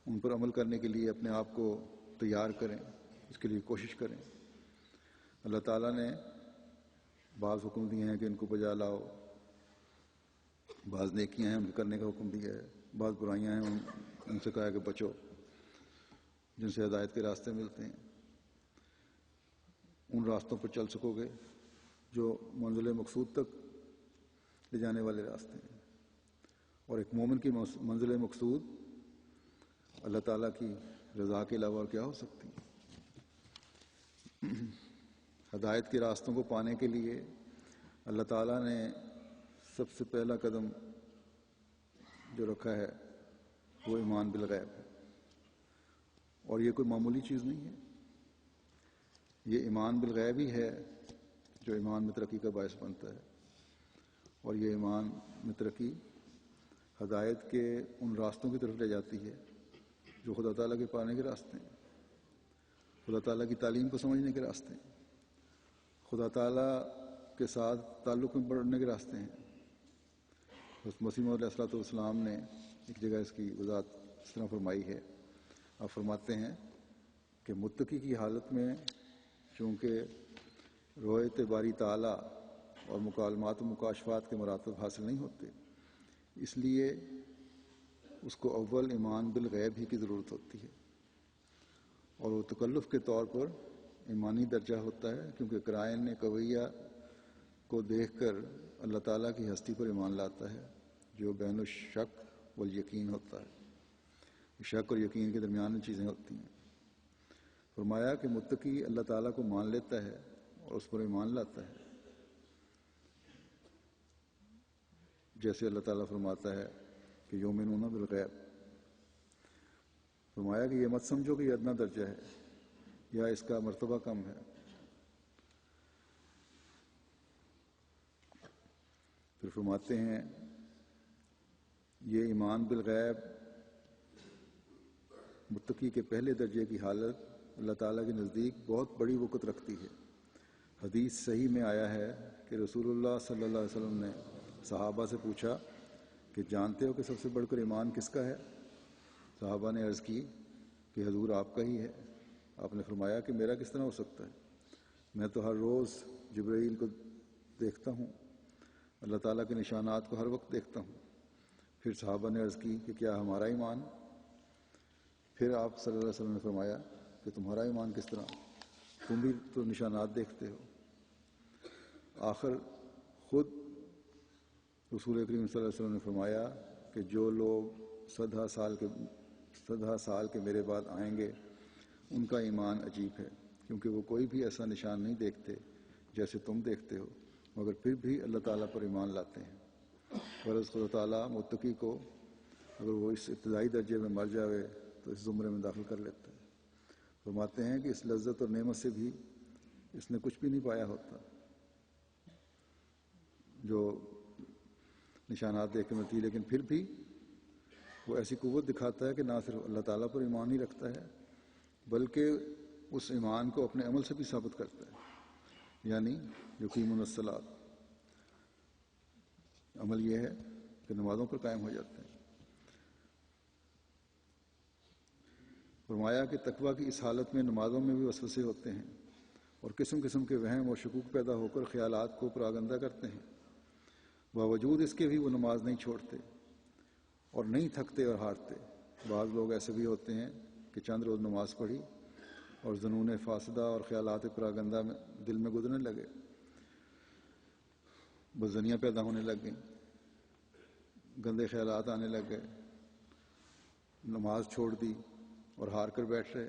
ان پر عمل کرنے کے لیے اپنے آپ کو تیار کریں، اس کے لیے کوشش کریں۔ اللہ تعالیٰ نے بعض حکم دیے ہیں کہ ان کو بجا لاؤ، بعض نیکیاں ہیں ان کو کرنے کا حکم دیا ہے، بعض برائیاں ہیں ان سے کہا ہے کہ بچو، جن سے ہدایت کے راستے ملتے ہیں۔ ان راستوں پر چل سکو گے جو منزل مقصود تک لے جانے والے راستے ہیں، اور ایک مومن کی منزل مقصود اللہ تعالیٰ کی رضا کے علاوہ اور کیا ہو سکتی ہے؟ ہدایت کے راستوں کو پانے کے لیے اللہ تعالیٰ نے سب سے پہلا قدم جو رکھا ہے وہ ایمان بالغیب ہے، اور یہ کوئی معمولی چیز نہیں ہے۔ یہ ایمان بالغیب ہی ہے جو ایمان میں ترقی کا باعث بنتا ہے، اور یہ ایمان میں ترقی ہدایت کے ان راستوں کی طرف لے جاتی ہے جو خدا تعالیٰ کے پانے کے راستے ہیں، خدا تعالیٰ کی تعلیم کو سمجھنے کے راستے ہیں، خدا تعالیٰ کے ساتھ تعلق میں بڑھنے کے راستے ہیں۔ حضرت مسیح موعود علیہ السلام نے ایک جگہ اس کی وضاحت اس طرح فرمائی ہے۔ آپ فرماتے ہیں کہ متقی کی حالت میں چونکہ رؤیت باری تعالیٰ اور مکالمات و مکاشفات کے مراتب حاصل نہیں ہوتے، اس لیے اس کو اول ایمان بالغیب ہی کی ضرورت ہوتی ہے، اور وہ تکلف کے طور پر ایمانی درجہ ہوتا ہے، کیونکہ قرائن قویہ کو دیکھ کر اللہ تعالیٰ کی ہستی پر ایمان لاتا ہے جو بین الشک والیقین ہوتا ہے۔ شک اور یقین کے درمیان چیزیں ہوتی ہیں۔ فرمایا کہ متقی اللہ تعالیٰ کو مان لیتا ہے اور اس پر ایمان لاتا ہے، جیسے اللہ تعالیٰ فرماتا ہے کہ یؤمنون بالغیب۔ فرمایا کہ یہ مت سمجھو کہ یہ ادنا درجہ ہے یا اس کا مرتبہ کم ہے۔ پھر فرماتے ہیں یہ ایمان بالغیب متقی کے پہلے درجے کی حالت اللہ تعالیٰ کے نزدیک بہت بڑی وقت رکھتی ہے۔ حدیث صحیح میں آیا ہے کہ رسول اللہ صلی اللہ علیہ وسلم نے صحابہ سے پوچھا کہ جانتے ہو کہ سب سے بڑھ کر ایمان کس کا ہے؟ صحابہ نے عرض کی کہ حضور آپ کا ہی ہے۔ آپ نے فرمایا کہ میرا کس طرح ہو سکتا ہے؟ میں تو ہر روز جبرائیل کو دیکھتا ہوں، اللہ تعالیٰ کے نشانات کو ہر وقت دیکھتا ہوں۔ پھر صحابہ نے عرض کی کہ کیا ہمارا ایمان؟ پھر آپ صلی اللہ علیہ وسلم نے فرمایا کہ تمہارا ایمان کس طرح؟ تم بھی تو نشانات دیکھتے ہو۔ آخر خود رسول کریم صلی اللہ علیہ وسلم نے فرمایا کہ جو لوگ 100 سال کے میرے بعد آئیں گے ان کا ایمان عجیب ہے، کیونکہ وہ کوئی بھی ایسا نشان نہیں دیکھتے جیسے تم دیکھتے ہو، مگر پھر بھی اللہ تعالیٰ پر ایمان لاتے ہیں۔ غرض خدا تعالیٰ متقی کو اگر وہ اس ابتدائی درجے میں مر جاوے تو اس زمرے میں داخل کر لیتا ہے۔ فرماتے ہیں کہ اس لذت اور نعمت سے بھی اس نے کچھ بھی نہیں پایا ہوتا جو نشانات دیکھ کے ملتی، لیکن پھر بھی وہ ایسی قوت دکھاتا ہے کہ نہ صرف اللہ تعالیٰ پر ایمان ہی رکھتا ہے بلکہ اس ایمان کو اپنے عمل سے بھی ثابت کرتا ہے، یعنی یقیمون الصلاۃ، عمل یہ ہے کہ نمازوں پر قائم ہو جاتے ہیں۔ فرمایا کہ تقویٰ کی اس حالت میں نمازوں میں بھی وسوسے ہوتے ہیں اور قسم قسم کے وہم اور شکوک پیدا ہو کر خیالات کو پراگندہ کرتے ہیں، باوجود اس کے بھی وہ نماز نہیں چھوڑتے اور نہیں تھکتے اور ہارتے۔ بعض لوگ ایسے بھی ہوتے ہیں کہ چند روز نماز پڑھی اور ظنون فاسدہ اور خیالات پراگندہ میں دل میں گزرنے لگے، بدظنیاں پیدا ہونے لگ گئیں، گندے خیالات آنے لگ گئے، نماز چھوڑ دی اور ہار کر بیٹھ رہے۔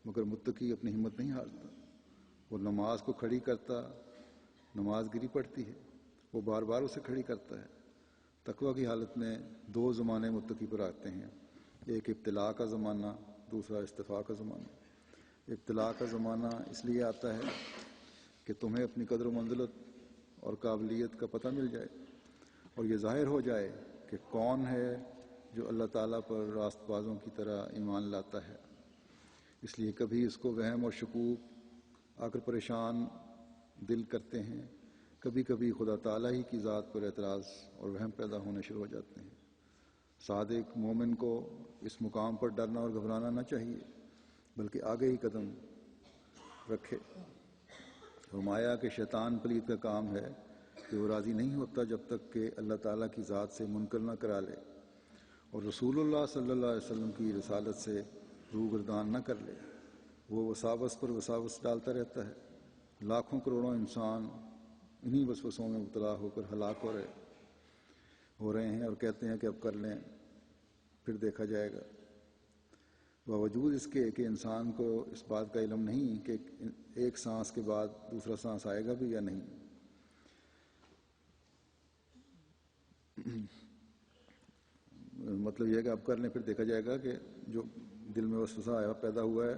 مگر متقی اپنی ہمت نہیں ہارتا، وہ نماز کو کھڑی کرتا، نماز گری پڑتی ہے، وہ بار بار اسے کھڑی کرتا ہے۔ تقویٰ کی حالت میں 2 زمانے متقی پر آتے ہیں، ایک ابتلاء کا زمانہ، دوسرا استفاء کا زمانہ۔ ابتلاء کا زمانہ اس لیے آتا ہے کہ تمہیں اپنی قدر و منزلت اور قابلیت کا پتہ مل جائے اور یہ ظاہر ہو جائے کہ کون ہے جو اللہ تعالیٰ پر راست بازوں کی طرح ایمان لاتا ہے۔ اس لیے کبھی اس کو وہم اور شکوک آ کر پریشان دل کرتے ہیں، کبھی کبھی خدا تعالیٰ ہی کی ذات پر اعتراض اور وہم پیدا ہونے شروع ہو جاتے ہیں۔ صادق مومن کو اس مقام پر ڈرنا اور گھبرانا نہ چاہیے، بلکہ آگے ہی قدم رکھے۔ فرمایا کہ شیطان پلید کا کام ہے کہ وہ راضی نہیں ہوتا جب تک کہ اللہ تعالیٰ کی ذات سے منکر نہ کرا لے اور رسول اللہ صلی اللہ علیہ وسلم کی رسالت سے روگردان نہ کر لے۔ وہ وساوس پر وساوس ڈالتا رہتا ہے۔ لاکھوں کروڑوں انسان انہی وسوسوں میں مبتلا ہو کر ہلاک ہو رہے ہیں اور کہتے ہیں کہ اب کر لیں پھر دیکھا جائے گا، باوجود اس کے کہ انسان کو اس بات کا علم نہیں کہ ایک سانس کے بعد دوسرا سانس آئے گا بھی یا نہیں۔ مطلب یہ ہے کہ اب کر لیں پھر دیکھا جائے گا، کہ جو دل میں وسوسہ پیدا ہوا ہے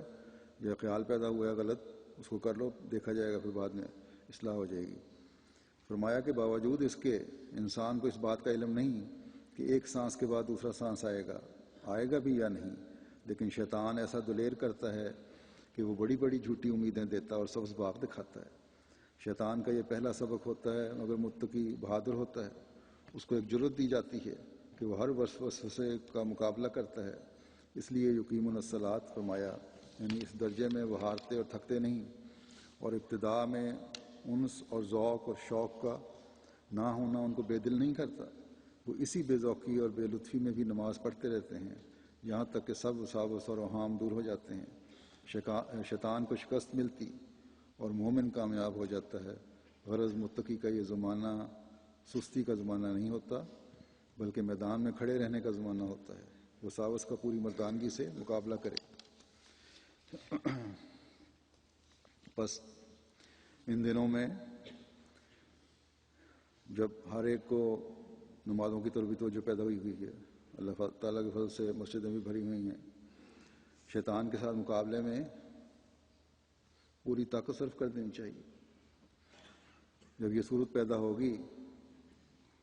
یا خیال پیدا ہوا ہے غلط، اس کو کر لو، دیکھا جائے گا، پھر بعد میں اصلاح ہو جائے گی۔ فرمایا کہ باوجود اس کے انسان کو اس بات کا علم نہیں کہ ایک سانس کے بعد دوسرا سانس آئے گا بھی یا نہیں، لیکن شیطان ایسا دلیر کرتا ہے کہ وہ بڑی بڑی جھوٹی امیدیں دیتا ہے اور سبز باغ دکھاتا ہے۔ شیطان کا یہ پہلا سبق ہوتا ہے، مگر متقی بہادر ہوتا ہے، اس کو ایک جرأت دی جاتی ہے کہ وہ ہر وسوسے کا مقابلہ کرتا ہے۔ اس لیے یقیمون الصلاۃ فرمایا، یعنی اس درجے میں وہ ہارتے اور تھکتے نہیں، اور ابتدا میں انس اور ذوق اور شوق کا نہ ہونا ان کو بے دل نہیں کرتا۔ وہ اسی بے ذوقی اور بے لطفی میں بھی نماز پڑھتے رہتے ہیں یہاں تک کہ سب وساوس اور اوہام دور ہو جاتے ہیں۔ شیطان کو شکست ملتی اور مومن کامیاب ہو جاتا ہے۔ غرض متقی کا یہ زمانہ سستی کا زمانہ نہیں ہوتا، بلکہ میدان میں کھڑے رہنے کا زمانہ ہوتا ہے۔ وساوس کا پوری مردانگی سے مقابلہ کرے۔ بس ان دنوں میں جب ہر ایک کو نمازوں کی طرف بھی توجہ پیدا ہوئی ہے، اللہ تعالیٰ کے فضل سے مسجدیں بھی بھری ہوئی ہیں، شیطان کے ساتھ مقابلے میں پوری طاقت صرف کر دینی چاہیے۔ جب یہ صورت پیدا ہوگی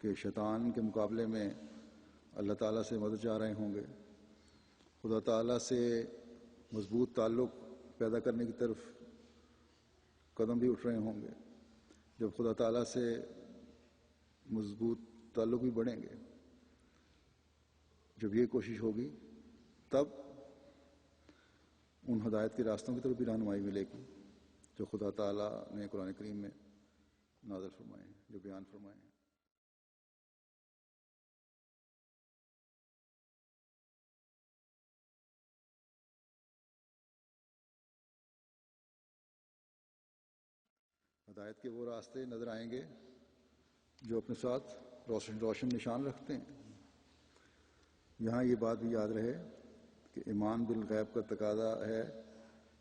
کہ شیطان کے مقابلے میں اللہ تعالیٰ سے مدد چاہ رہے ہوں گے، خدا تعالیٰ سے مضبوط تعلق پیدا کرنے کی طرف قدم بھی اٹھ رہے ہوں گے، جب خدا تعالیٰ سے مضبوط تعلق بھی بڑھیں گے، جب یہ کوشش ہوگی، تب ان ہدایت کے راستوں کی طرف بھی رہنمائی ملے گی جو خدا تعالیٰ نے قرآن کریم میں نازل فرمائے ہیں، جو بیان فرمائے ہیں۔ ہدایت کے وہ راستے نظر آئیں گے جو اپنے ساتھ روشن نشان رکھتے ہیں۔ یہاں یہ بات بھی یاد رہے کہ ایمان بالغیب کا تقاضا ہے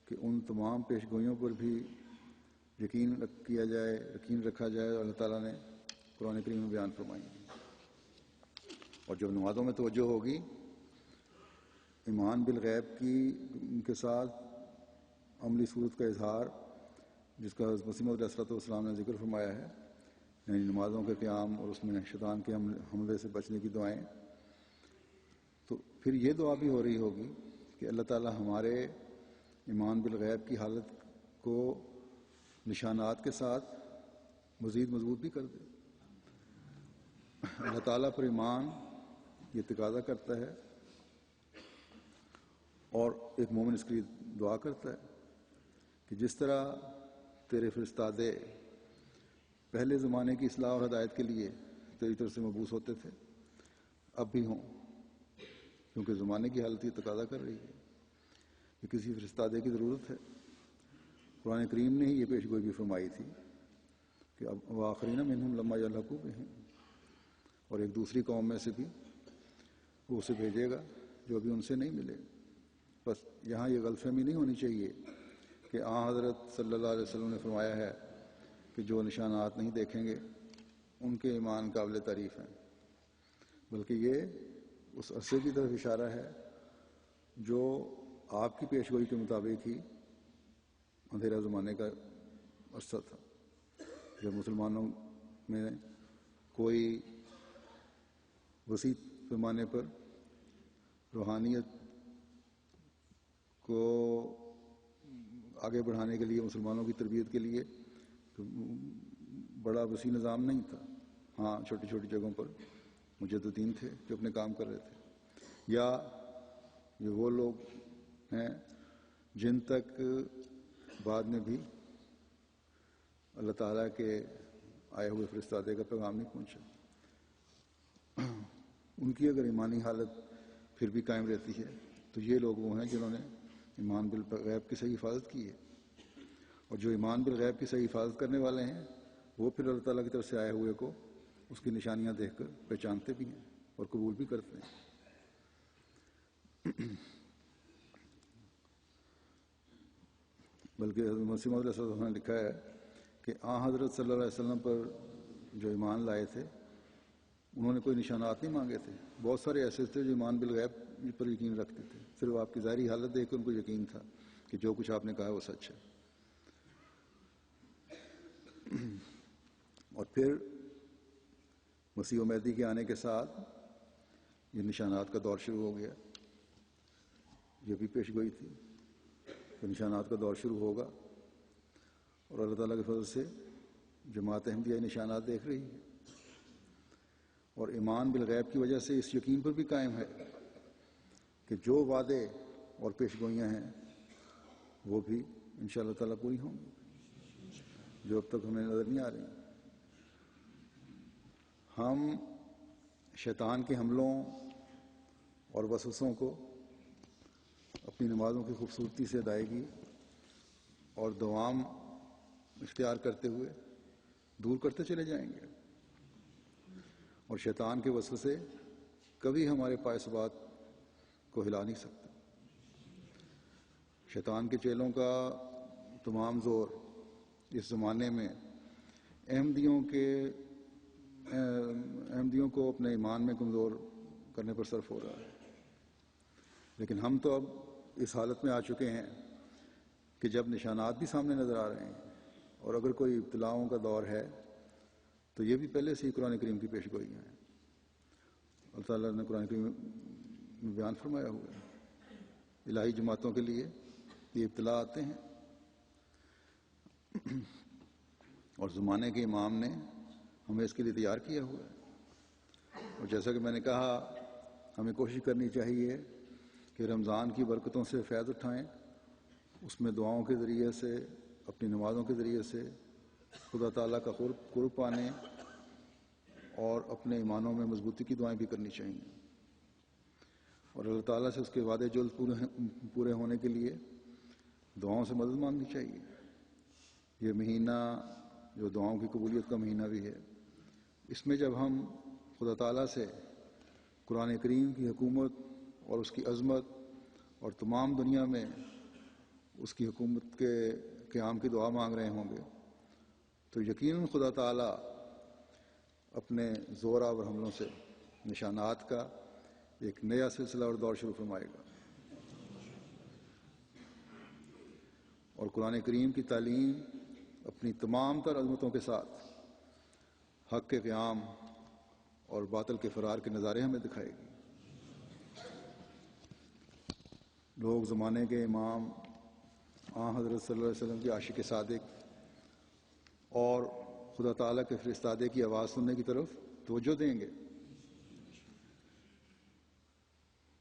کہ ان تمام پیش گوئیوں پر بھی یقین رکھا جائے اور اللہ تعالیٰ نے قرآن کریم میں بیان فرمائی ہیں۔ اور جب نمازوں میں توجہ ہوگی ایمان بالغیب کے ساتھ عملی صورت کا اظہار، جس کا حضرت مسیح موعود علیہ السلام نے ذکر فرمایا ہے، یعنی نمازوں کے قیام اور اس میں شیطان کے حملے سے بچنے کی دعائیں، تو پھر یہ دعا بھی ہو رہی ہوگی کہ اللہ تعالیٰ ہمارے ایمان بالغیب کی حالت کو نشانات کے ساتھ مزید مضبوط بھی کر دے۔ اللہ تعالیٰ پر ایمان یہ تقاضا کرتا ہے، اور ایک مومن اس کی دعا کرتا ہے کہ جس طرح تیرے فرستادے پہلے زمانے کی اصلاح اور ہدایت کے لیے تیری طرف سے مبعوث ہوتے تھے، اب بھی ہوں، کیونکہ زمانے کی حالت یہ تقاضا کر رہی ہے کہ کسی فرستادے کی ضرورت ہے۔ قرآن کریم نے ہی یہ پیش گوئی بھی فرمائی تھی کہ اب وآخرین منہم لما یلحقوا بہم، اور ایک دوسری قوم میں سے بھی وہ اسے بھیجے گا جو ابھی ان سے نہیں ملے۔ بس یہاں یہ غلط فہمی نہیں ہونی چاہیے کہ حضرت صلی اللہ علیہ وسلم نے فرمایا ہے کہ جو نشانات نہیں دیکھیں گے ان کے ایمان قابل تعریف ہیں، بلکہ یہ اس عرصے کی طرف اشارہ ہے جو آپ کی پیش گوئی کے مطابق ہی اندھیرا زمانے کا عرصہ تھا، جب مسلمانوں میں کوئی وسیع پیمانے پر روحانیت کو آگے بڑھانے کے لیے، مسلمانوں کی تربیت کے لیے تو بڑا وسیع نظام نہیں تھا. ہاں چھوٹی چھوٹی جگہوں پر مجددین تھے جو اپنے کام کر رہے تھے، یا یہ وہ لوگ ہیں جن تک بعد میں بھی اللہ تعالیٰ کے آئے ہوئے فرستادے کا پیغام نہیں پہنچا. ان کی اگر ایمانی حالت پھر بھی قائم رہتی ہے تو یہ لوگ وہ ہیں جنہوں نے ایمان بالغیب کی صحیح حفاظت کی ہے. اور جو ایمان بالغیب کی صحیح حفاظت کرنے والے ہیں وہ پھر اللہ تعالیٰ کی طرف سے آئے ہوئے کو اس کی نشانیاں دیکھ کر پہچانتے بھی ہیں اور قبول بھی کرتے ہیں. بلکہ حضرت مسیح موعود علیہ السلام نے لکھا ہے کہ حضرت صلی اللہ علیہ وسلم پر جو ایمان لائے تھے انہوں نے کوئی نشانات نہیں مانگے تھے. بہت سارے ایسے تھے جو ایمان بالغیب پر یقین رکھتے تھے، صرف آپ کی ظاہری حالت دیکھ کر ان کو یقین تھا کہ جو کچھ آپ نے کہا وہ سچ ہے. اور پھر مسیح و مہدی کے آنے کے ساتھ یہ نشانات کا دور شروع ہو گیا. یہ بھی پیش گوئی تھی کہ نشانات کا دور شروع ہوگا، اور اللہ تعالیٰ کے فضل سے جماعت احمدیہ نشانات دیکھ رہی ہے، اور ایمان بالغیب کی وجہ سے اس یقین پر بھی قائم ہے کہ جو وعدے اور پیش گوئیاں ہیں وہ بھی انشاءاللہ تعالیٰ پوری ہوں گی جو اب تک ہمیں نظر نہیں آ رہی. ہم شیطان کے حملوں اور وسوسوں کو اپنی نمازوں کی خوبصورتی سے ادائیگی اور دوام اختیار کرتے ہوئے دور کرتے چلے جائیں گے، اور شیطان کے وسوسے کبھی ہمارے پائے ثبات کو ہلا نہیں سکتے. شیطان کے چیلوں کا تمام زور اس زمانے میں احمدیوں کو اپنے ایمان میں کمزور کرنے پر صرف ہو رہا ہے. لیکن ہم تو اب اس حالت میں آ چکے ہیں کہ جب نشانات بھی سامنے نظر آ رہے ہیں، اور اگر کوئی ابتلاؤں کا دور ہے تو یہ بھی پہلے سے ہی قرآن کریم کی پیش گوئیاں ہیں. اللہ تعالیٰ نے قرآن کریم میں بیان فرمایا ہوا ہے الہی جماعتوں کے لیے یہ ابتلا آتے ہیں، اور زمانے کے امام نے ہمیں اس کے لیے تیار کیا ہوا ہے. اور جیسا کہ میں نے کہا، ہمیں کوشش کرنی چاہیے کہ رمضان کی برکتوں سے فیض اٹھائیں، اس میں دعاؤں کے ذریعے سے، اپنی نمازوں کے ذریعے سے خدا تعالیٰ کا قرب پانے اور اپنے ایمانوں میں مضبوطی کی دعائیں بھی کرنی چاہیے، اور اللہ تعالیٰ سے اس کے وعدے جلد پورے ہونے کے لیے دعاؤں سے مدد مانگنی چاہیے. یہ مہینہ جو دعاؤں کی قبولیت کا مہینہ بھی ہے، اس میں جب ہم خدا تعالیٰ سے قرآن کریم کی حکومت اور اس کی عظمت اور تمام دنیا میں اس کی حکومت کے قیام کی دعا مانگ رہے ہوں گے تو یقیناً خدا تعالیٰ اپنے زور آور حملوں سے نشانات کا ایک نیا سلسلہ اور دور شروع فرمائے گا. اور قرآن کریم کی تعلیم اپنی تمام تر عظمتوں کے ساتھ حق کے قیام اور باطل کے فرار کے نظارے ہمیں دکھائے گی. لوگ زمانے کے امام حضرت صلی اللہ علیہ وسلم کے عاشق صادق اور خدا تعالیٰ کے فرستادے کی آواز سننے کی طرف توجہ دیں گے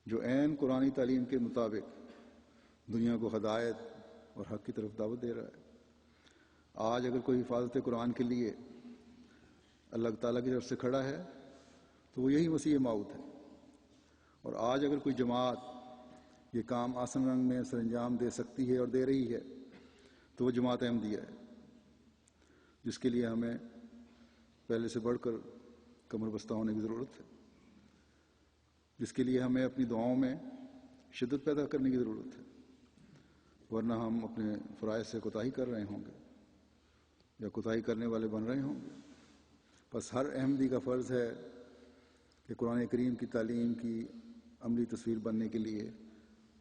جو عین قرآنی تعلیم کے مطابق دنیا کو ہدایت اور حق کی طرف دعوت دے رہا ہے. آج اگر کوئی حفاظت قرآن کے لیے اللہ تعالیٰ کی طرف سے کھڑا ہے تو وہ یہی مسیح موعود ہے. اور آج اگر کوئی جماعت یہ کام آسن رنگ میں سر انجام دے سکتی ہے اور دے رہی ہے تو وہ جماعت احمدیہ ہے، جس کے لیے ہمیں پہلے سے بڑھ کر کمر بستہ ہونے کی ضرورت ہے، جس کے لیے ہمیں اپنی دعاؤں میں شدت پیدا کرنے کی ضرورت ہے، ورنہ ہم اپنے فرائض سے کوتاہی کر رہے ہوں گے یا کوتاہی کرنے والے بن رہے ہوں گے. بس ہر احمدی کا فرض ہے کہ قرآن کریم کی تعلیم کی عملی تصویر بننے کے لیے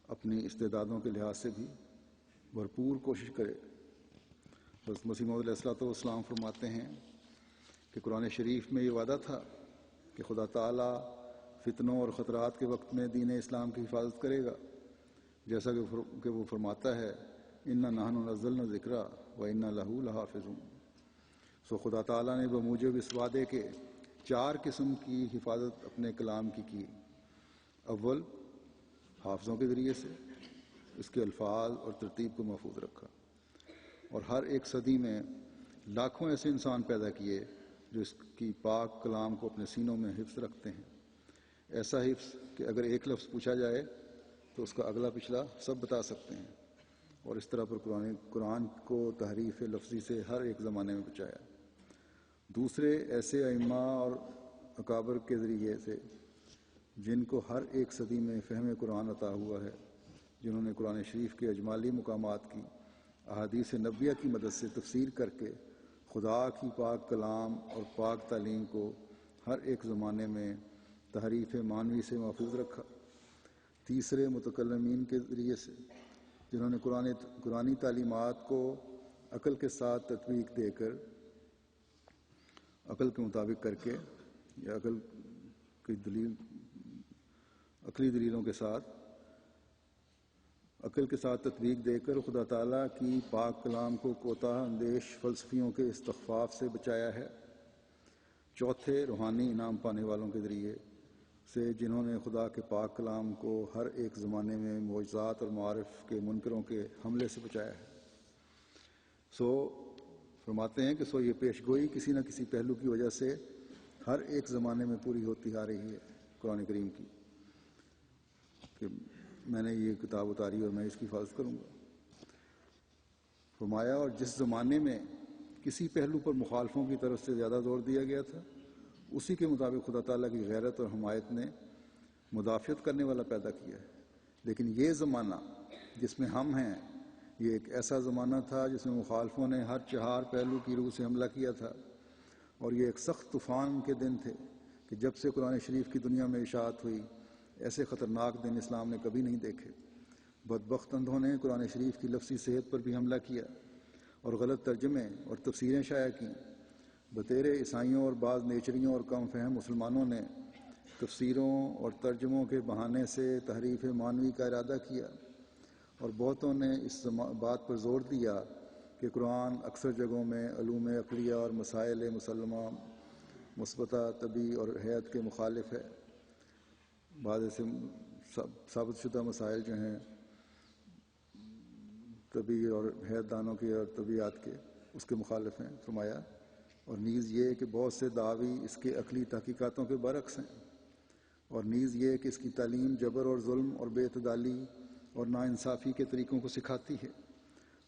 اپنی استعدادوں کے لحاظ سے بھی بھرپور کوشش کرے. بس مسیح موعود علیہ السلام فرماتے ہیں کہ قرآن شریف میں یہ وعدہ تھا کہ خدا تعالیٰ فتنوں اور خطرات کے وقت میں دین اسلام کی حفاظت کرے گا، جیسا کہ وہ فرماتا ہے اِنَّا نَحْنُ نَزَّلْنَا الذِّکْرَ وَإِنَّا لَهُ لَحَافِظُونَ. سو خدا تعالیٰ نے بموجب اس وعدے کے 4 قسم کی حفاظت اپنے کلام کی۔ اول، حافظوں کے ذریعے سے اس کے الفاظ اور ترتیب کو محفوظ رکھا، اور ہر ایک صدی میں لاکھوں ایسے انسان پیدا کیے جو اس کی پاک کلام کو اپنے سینوں میں حفظ رکھتے ہیں، ایسا حفظ کہ اگر ایک لفظ پوچھا جائے تو اس کا اگلا پچھلا سب بتا سکتے ہیں، اور اس طرح پر قرآن کو تحریف لفظی سے ہر ایک زمانے میں بچایا۔ دوسرے، ایسے ائمہ اور اکابر کے ذریعے سے جن کو ہر ایک صدی میں فہم قرآن عطا ہوا ہے، جنہوں نے قرآن شریف کے اجمالی مقامات کی احادیث نبویہ کی مدد سے تفسیر کر کے خدا کی پاک کلام اور پاک تعلیم کو ہر ایک زمانے میں تحریف مانوی سے محفوظ رکھا۔ تیسرے، متکلمین کے ذریعے سے جنہوں نے قرآنی تعلیمات کو عقل کے ساتھ تطبیق دے کر، عقل کے مطابق کر کے، یا عقلی دلیلوں کے ساتھ عقل کے ساتھ تطبیق دے کر خدا تعالیٰ کی پاک کلام کو کوتاہ اندیش فلسفیوں کے استخفاف سے بچایا ہے۔ چوتھے، روحانی انعام پانے والوں کے ذریعے سے جنہوں نے خدا کے پاک کلام کو ہر ایک زمانے میں معجزات اور معارف کے منکروں کے حملے سے بچایا ہے۔ فرماتے ہیں کہ یہ پیش گوئی کسی نہ کسی پہلو کی وجہ سے ہر ایک زمانے میں پوری ہوتی آ رہی ہے قرآن کریم کی، کہ میں نے یہ کتاب اتاری اور میں اس کی حفاظت کروں گا۔ فرمایا، اور جس زمانے میں کسی پہلو پر مخالفوں کی طرف سے زیادہ زور دیا گیا تھا، اسی کے مطابق خدا تعالیٰ کی غیرت اور حمایت نے مدافعت کرنے والا پیدا کیا ہے۔ لیکن یہ زمانہ جس میں ہم ہیں، یہ ایک ایسا زمانہ تھا جس میں مخالفوں نے ہر 4 پہلو کی روح سے حملہ کیا تھا، اور یہ ایک سخت طوفان کے دن تھے کہ جب سے قرآن شریف کی دنیا میں اشاعت ہوئی، ایسے خطرناک دن اسلام نے کبھی نہیں دیکھے۔ بدبخت اندھوں نے قرآن شریف کی لفظی صحت پر بھی حملہ کیا اور غلط ترجمے اور تفسیریں شائع کیں۔ بطیر عیسائیوں اور بعض نیچریوں اور کم فہم مسلمانوں نے تفسیروں اور ترجموں کے بہانے سے تحریف مانوی کا ارادہ کیا، اور بہتوں نے اس بات پر زور دیا کہ قرآن اکثر جگہوں میں علوم عقلیہ اور مسائل مسلمہ مثبتہ طبی اور حیات کے مخالف ہے۔ بعض ایسے ثابت شدہ مسائل جو ہیں طبی اور حیات دانوں کے اور طبیعت کے، اس کے مخالف ہیں۔ فرمایا، اور نیز یہ کہ بہت سے دعوی اس کے عقلی تحقیقاتوں کے برعکس ہیں، اور نیز یہ کہ اس کی تعلیم جبر اور ظلم اور بے اعتدالی اور ناانصافی کے طریقوں کو سکھاتی ہے،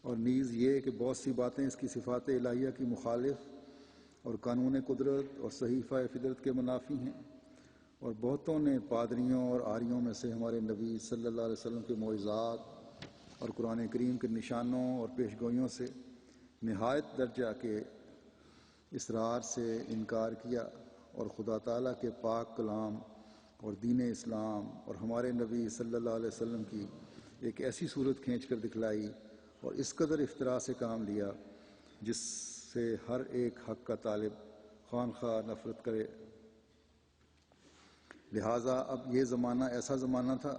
اور نیز یہ کہ بہت سی باتیں اس کی صفات الہیہ کی مخالف اور قانون قدرت اور صحیفہ فطرت کے منافی ہیں۔ اور بہتوں نے پادریوں اور آریوں میں سے ہمارے نبی صلی اللہ علیہ وسلم کے معجزات اور قرآن کریم کے نشانوں اور پیشگوئیوں سے نہایت درجہ کے اصرار سے انکار کیا، اور خدا تعالیٰ کے پاک کلام اور دین اسلام اور ہمارے نبی صلی اللہ علیہ وسلم کی ایک ایسی صورت کھینچ کر دکھلائی اور اس قدر افتراء سے کام لیا جس سے ہر ایک حق کا طالب خواہ نفرت کرے۔ لہٰذا اب یہ زمانہ ایسا زمانہ تھا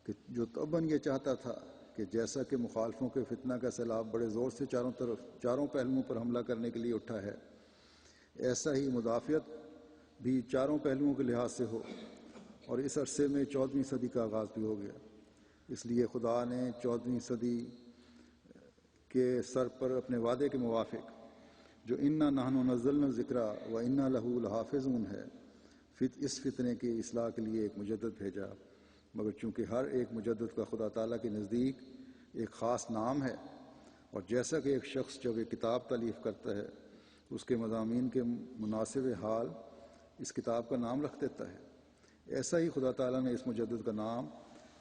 کہ جو طبعاً یہ چاہتا تھا کہ جیسا کہ مخالفوں کے فتنہ کا سیلاب بڑے زور سے چاروں پہلوؤں پر حملہ کرنے کے لیے اٹھا ہے، ایسا ہی مدافعت بھی چاروں پہلوؤں کے لحاظ سے ہو، اور اس عرصے میں 14ویں صدی کا آغاز بھی ہو گیا۔ اس لیے خدا نے 14ویں صدی کے سر پر اپنے وعدے کے موافق، جو انا نحن نزلنا الذکر و انا لہ لحافظون ہے، اس فتنے کی اصلاح کے لیے ایک مجدد بھیجا۔ مگر چونکہ ہر ایک مجدد کا خدا تعالیٰ کے نزدیک ایک خاص نام ہے، اور جیسا کہ ایک شخص جب ایک کتاب تالیف کرتا ہے اس کے مضامین کے مناسب حال اس کتاب کا نام رکھ دیتا ہے، ایسا ہی خدا تعالیٰ نے اس مجدد کا نام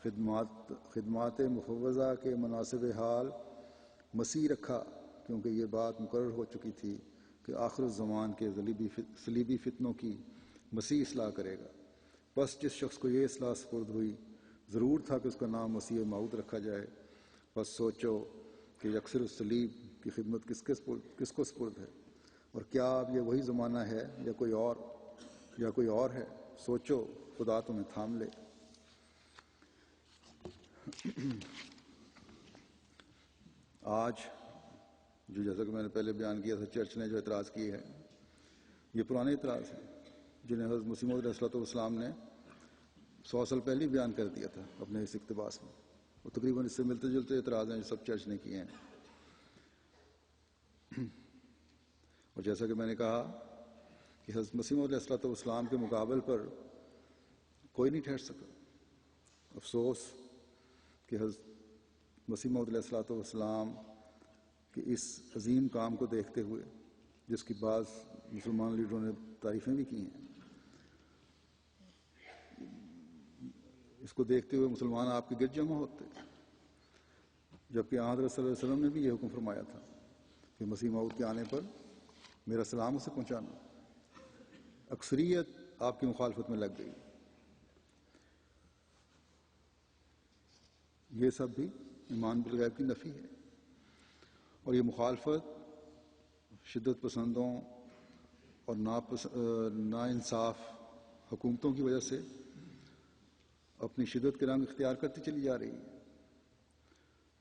خدمات مفوضہ کے مناسب حال مسیح رکھا، کیونکہ یہ بات مقرر ہو چکی تھی کہ آخر الزمان کے صلیبی فتنوں کی مسیح اصلاح کرے گا۔ بس جس شخص کو یہ اصلاح سپرد ہوئی، ضرور تھا کہ اس کا نام مسیح موعود رکھا جائے۔ بس سوچو کہ یکسر الصلیب کی خدمت کس کو سپرد ہے، اور کیا اب یہ وہی زمانہ ہے یا کوئی اور ہے؟ سوچو، خدا تمہیں تھام لے۔ آج جو جیسا کہ میں نے پہلے بیان کیا تھا چرچ نے جو اعتراض کیے ہیں یہ پرانے اعتراض ہیں جنہیں حضرت مسیح موعود علیہ والسلام نے 100 سال پہلے ہی بیان کر دیا تھا اپنے اس اقتباس میں. اور تقریباً اس سے ملتے جلتے اعتراض ہیں جو سب چرچ نے کیے ہیں. اور جیسا کہ میں نے کہا کہ حضرت مسیح موعود علیہ والسلام کے مقابل پر کوئی نہیں ٹھہر سکا. افسوس کہ حضرت مسیح موعود علیہ والسلام کے اس عظیم کام کو دیکھتے ہوئے جس کی بعض مسلمان لیڈروں نے تعریفیں بھی کی ہیں، اس کو دیکھتے ہوئے مسلمان آپ کے گرد جمع ہوتے، جبکہ حضرت صلی اللہ علیہ وسلم نے بھی یہ حکم فرمایا تھا کہ مسیح موعود کے آنے پر میرا سلام اسے پہنچانا. اکثریت آپ کی مخالفت میں لگ گئی. یہ سب بھی ایمان بالغیب کی نفی ہے. اور یہ مخالفت شدت پسندوں اور ناانصاف حکومتوں کی وجہ سے اپنی شدت کے رنگ اختیار کرتی چلی جا رہی ہے.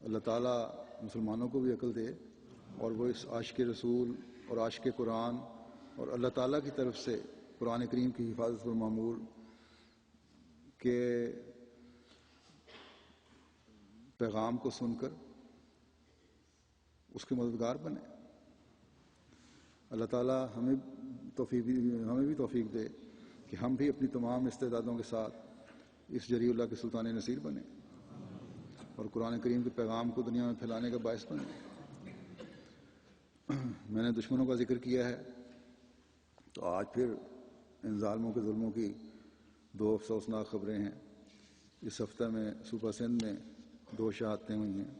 اللہ تعالیٰ مسلمانوں کو بھی عقل دے اور وہ اس عاشق رسول اور عاشق قرآن اور اللہ تعالیٰ کی طرف سے قرآن کریم کی حفاظت پر مامور کے پیغام کو سن کر اس کے مددگار بنے. اللہ تعالیٰ ہمیں بھی توفیق دے کہ ہم بھی اپنی تمام استعدادوں کے ساتھ اس جری اللہ کے سلطان نصیر بنے اور قرآن کریم کے پیغام کو دنیا میں پھیلانے کا باعث بنے. میں نے دشمنوں کا ذکر کیا ہے تو آج پھر ان ظالموں کے ظلموں کی 2 افسوسناک خبریں ہیں. اس ہفتہ میں صوبہ سندھ میں 2 شہادتیں ہوئی ہیں،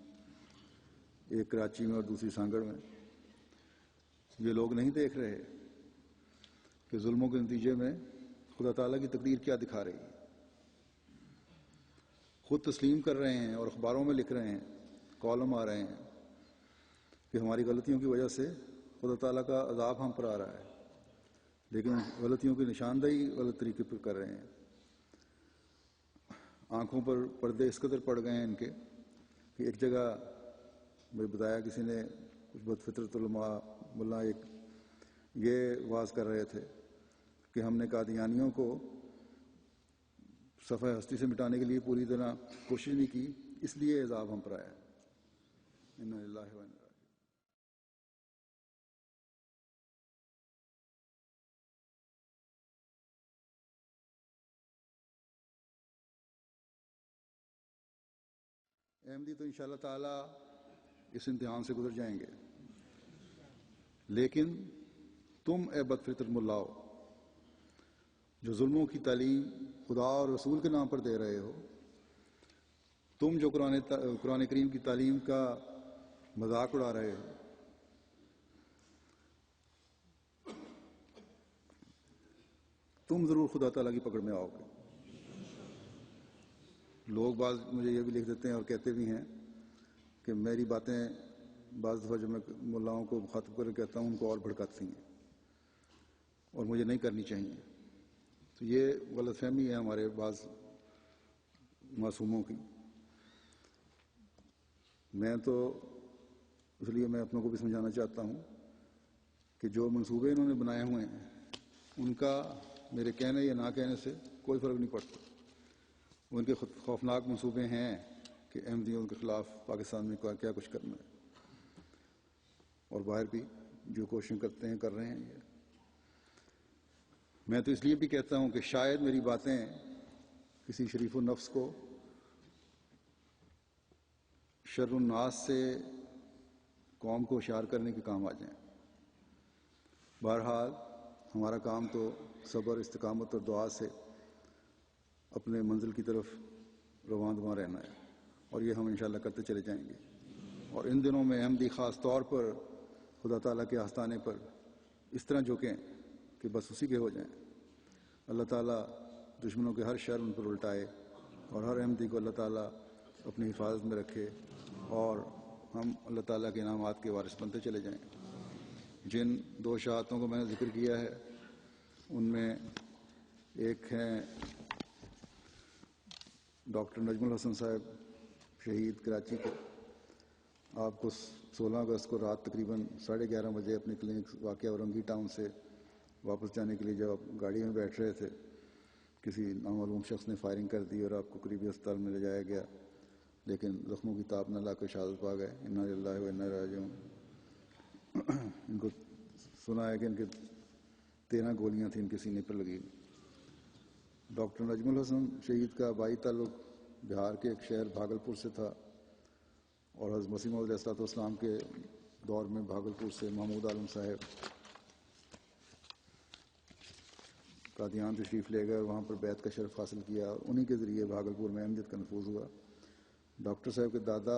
ایک کراچی میں اور دوسری سانگڑ میں. یہ لوگ نہیں دیکھ رہے کہ ظلموں کے نتیجے میں خدا تعالیٰ کی تقدیر کیا دکھا رہی ہے. خود تسلیم کر رہے ہیں اور اخباروں میں لکھ رہے ہیں، کالم آ رہے ہیں کہ ہماری غلطیوں کی وجہ سے خدا تعالیٰ کا عذاب ہم پر آ رہا ہے، لیکن غلطیوں کی نشاندہی غلط طریقے پر کر رہے ہیں. آنکھوں پر پردے اس قدر پڑ گئے ہیں ان کے کہ ایک جگہ مجھے بتایا کسی نے، کچھ بدفطرت علماء ملا ایک یہ واز کر رہے تھے کہ ہم نے قادیانیوں کو صفحہ ہستی سے مٹانے کے لیے پوری طرح کوشش نہیں کی، اس لیے عذاب ہم پر آیا ہے. انا للہ و انا الیہ راجعون. احمدی تو انشاءاللہ تعالیٰ اس امتحان سے گزر جائیں گے، لیکن تم اے بدفطرت ملاؤ جو ظلموں کی تعلیم خدا اور رسول کے نام پر دے رہے ہو، تم جو قرآن کریم کی تعلیم کا مذاق اڑا رہے ہو، تم ضرور خدا تعالیٰ کی پکڑ میں آؤ گے. لوگ بعض مجھے یہ بھی لکھ دیتے ہیں اور کہتے بھی ہیں کہ میری باتیں بعض دفعہ جب میں ملاؤں کو مخاطب کر کے کہتا ہوں ان کو اور بھڑکاتی ہیں اور مجھے نہیں کرنی چاہیے. تو یہ غلط فہمی ہے ہمارے بعض معصوموں کی. میں تو اس لیے میں اپنوں کو بھی سمجھانا چاہتا ہوں کہ جو منصوبے انہوں نے بنائے ہوئے ہیں ان کا میرے کہنے یا نہ کہنے سے کوئی فرق نہیں پڑتا. ان کے خوفناک منصوبے ہیں کہ احمدیوں کے خلاف پاکستان میں کیا کچھ کرنا ہے، اور باہر بھی جو کوششیں کرتے ہیں کر رہے ہیں. یہ میں تو اس لیے بھی کہتا ہوں کہ شاید میری باتیں کسی شریف النفس کو شر الناس سے قوم کو ہوشیار کرنے کے کام آ جائیں. بہرحال ہمارا کام تو صبر، استقامت اور دعا سے اپنے منزل کی طرف رواں دواں رہنا ہے، اور یہ ہم انشاءاللہ کرتے چلے جائیں گے. اور ان دنوں میں احمدی خاص طور پر خدا تعالیٰ کے آستانے پر اس طرح جھکیں کہ بس اسی کے ہو جائیں. اللہ تعالیٰ دشمنوں کے ہر شر ان پر الٹائے اور ہر احمدی کو اللہ تعالیٰ اپنی حفاظت میں رکھے اور ہم اللہ تعالیٰ کے انعامات کے وارث بنتے چلے جائیں. جن 2 شہادتوں کو میں نے ذکر کیا ہے ان میں ایک ہیں ڈاکٹر نجم الحسن صاحب شہید کراچی کے، آپ کو 16 اگست کو رات تقریباً 11:30 بجے اپنی کلینک واقع اورنگی ٹاؤن سے واپس جانے کے لیے جب آپ گاڑی میں بیٹھ رہے تھے کسی نامعلوم شخص نے فائرنگ کر دی اور آپ کو قریبی اسپتال میں لے جایا گیا، لیکن زخموں کی تاب نہ لا کر شہادت پا گئے۔ انا للہ و انا الیہ راجعون۔ ان کو سنا ہے کہ ان کے 13 گولیاں تھیں ان کے سینے پر لگی۔ ڈاکٹر نجم الحسن شہید کا آبائی تعلق بہار کے ایک شہر بھاگلپور سے تھا، اور حضرت مسیح موعود علیہ السلام کے دور میں بھاگلپور سے محمود عالم صاحب قادیان تشریف لے گئے اور وہاں پر بیعت کا شرف حاصل کیا، اور انہی کے ذریعے بھاگلپور میں احمدیت کا نفوذ ہوا۔ ڈاکٹر صاحب کے دادا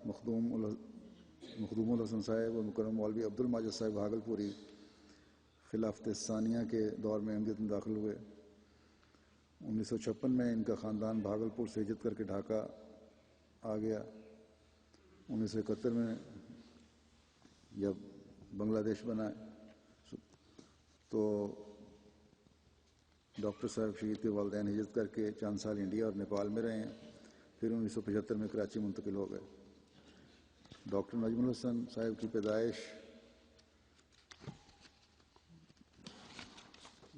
مخدوم الحسن صاحب اور مکرم مولوی عبد الماجد صاحب بھاگلپوری خلافت ثانیہ کے دور میں احمدیت میں داخل ہوئے۔ 1956 میں ان کا خاندان بھاگلپور سے ہجرت کر کے ڈھاکہ آ گیا۔ 1971 میں جب بنگلہ دیش بنا تو ڈاکٹر صاحب شہید کے والدین ہجرت کر کے چند سال انڈیا اور نیپال میں رہے ہیں، پھر 1975 میں کراچی منتقل ہو گئے۔ ڈاکٹر نجم الحسن صاحب کی پیدائش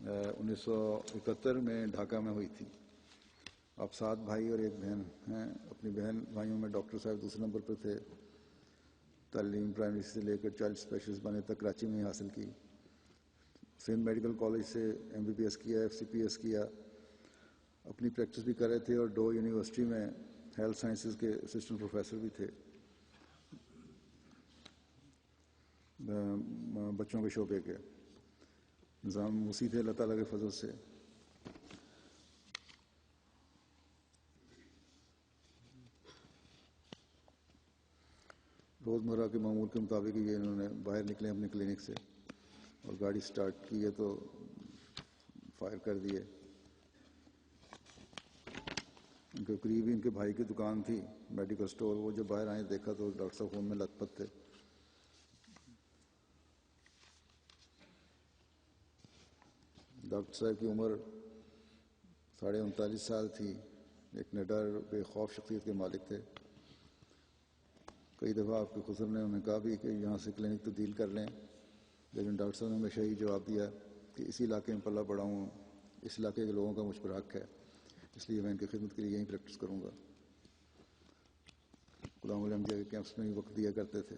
1971 میں ڈھاکہ میں ہوئی تھی۔ آپ 7 بھائی اور 1 بہن ہیں۔ اپنی بہن بھائیوں میں ڈاکٹر صاحب دوسرے نمبر پر تھے۔ تعلیم پرائمری سے لے کر چائلڈ اسپیشلسٹ بنے تک کراچی میں ہی حاصل کی۔ سندھ میڈیکل کالج سے MBBS کیا، FCPS کیا، اپنی پریکٹس بھی کر رہے تھے، اور ڈو یونیورسٹی میں ہیلتھ سائنسز کے اسسٹنٹ پروفیسر بھی تھے بچوں کے شعبے کے۔ نظام موسی تھے اللہ تعالیٰ کے فضل سے۔ روزمرہ کے معمول کے مطابق یہ انہوں نے باہر نکلے اپنی کلینک سے اور گاڑی سٹارٹ کی ہے تو فائر کر دیے۔ ان کے قریب ہی ان کے بھائی کی دکان تھی میڈیکل سٹور، وہ جب باہر آئے دیکھا تو ڈاکٹر صاحب خون میں لت پت تھے۔ ڈاکٹر صاحب کی عمر 39.5 سال تھی، ایک نڈر بے خوف شخصیت کے مالک تھے۔ کئی دفعہ آپ کے خسر نے انہیں کہا بھی کہ یہاں سے کلینک تبدیل کر لیں، لیکن ڈاکٹر صاحب نے ہمیشہ ہی جواب دیا کہ اسی علاقے میں پلا بڑا ہوں، اس علاقے کے لوگوں کا مجھ پر حق ہے، اس لیے میں ان کی خدمت کے لیے یہیں پریکٹس کروں گا۔ غلام احمدیہ کے کیمپس میں ہی وقت دیا کرتے تھے،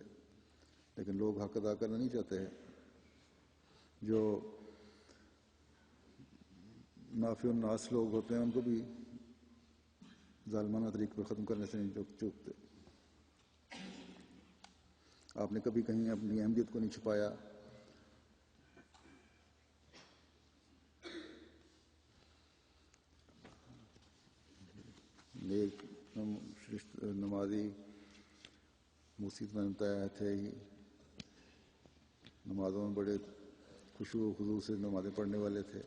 لیکن لوگ حق ادا کرنا نہیں چاہتے ہیں۔ جو نافع الناس لوگ ہوتے ہیں ان کو بھی ظالمانہ طریقے پر ختم کرنے سے نہیں چوکتے۔ آپ نے کبھی کہیں اپنی احمدیت کو نہیں چھپایا۔ نیک نمازی موسیقی میں بتایا تھے ہی، نمازوں میں بڑے خشوع و خضوع سے نمازیں پڑھنے والے تھے۔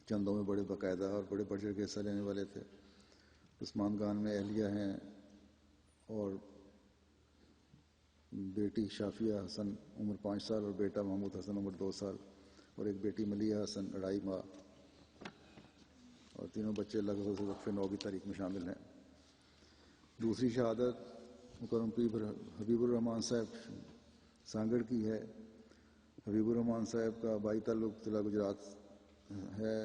چندوں میں بڑے باقاعدہ اور بڑے بڑھ چڑھ کے حصہ لینے والے تھے۔ عثمان خان میں اہلیہ ہیں اور بیٹی شافیہ حسن عمر 5 سال اور بیٹا محمود حسن عمر 2 سال اور ایک بیٹی ملیہ حسن 2.5 ماہ، اور تینوں بچے اللہ کے فضل سے وقف 9 کی تاریخ میں شامل ہیں۔ دوسری شہادت مکرم پیر حبیب الرحمان صاحب سانگڑ کی ہے۔ حبیب الرحمان صاحب کا آبائی تعلق ضلع گجرات ہے،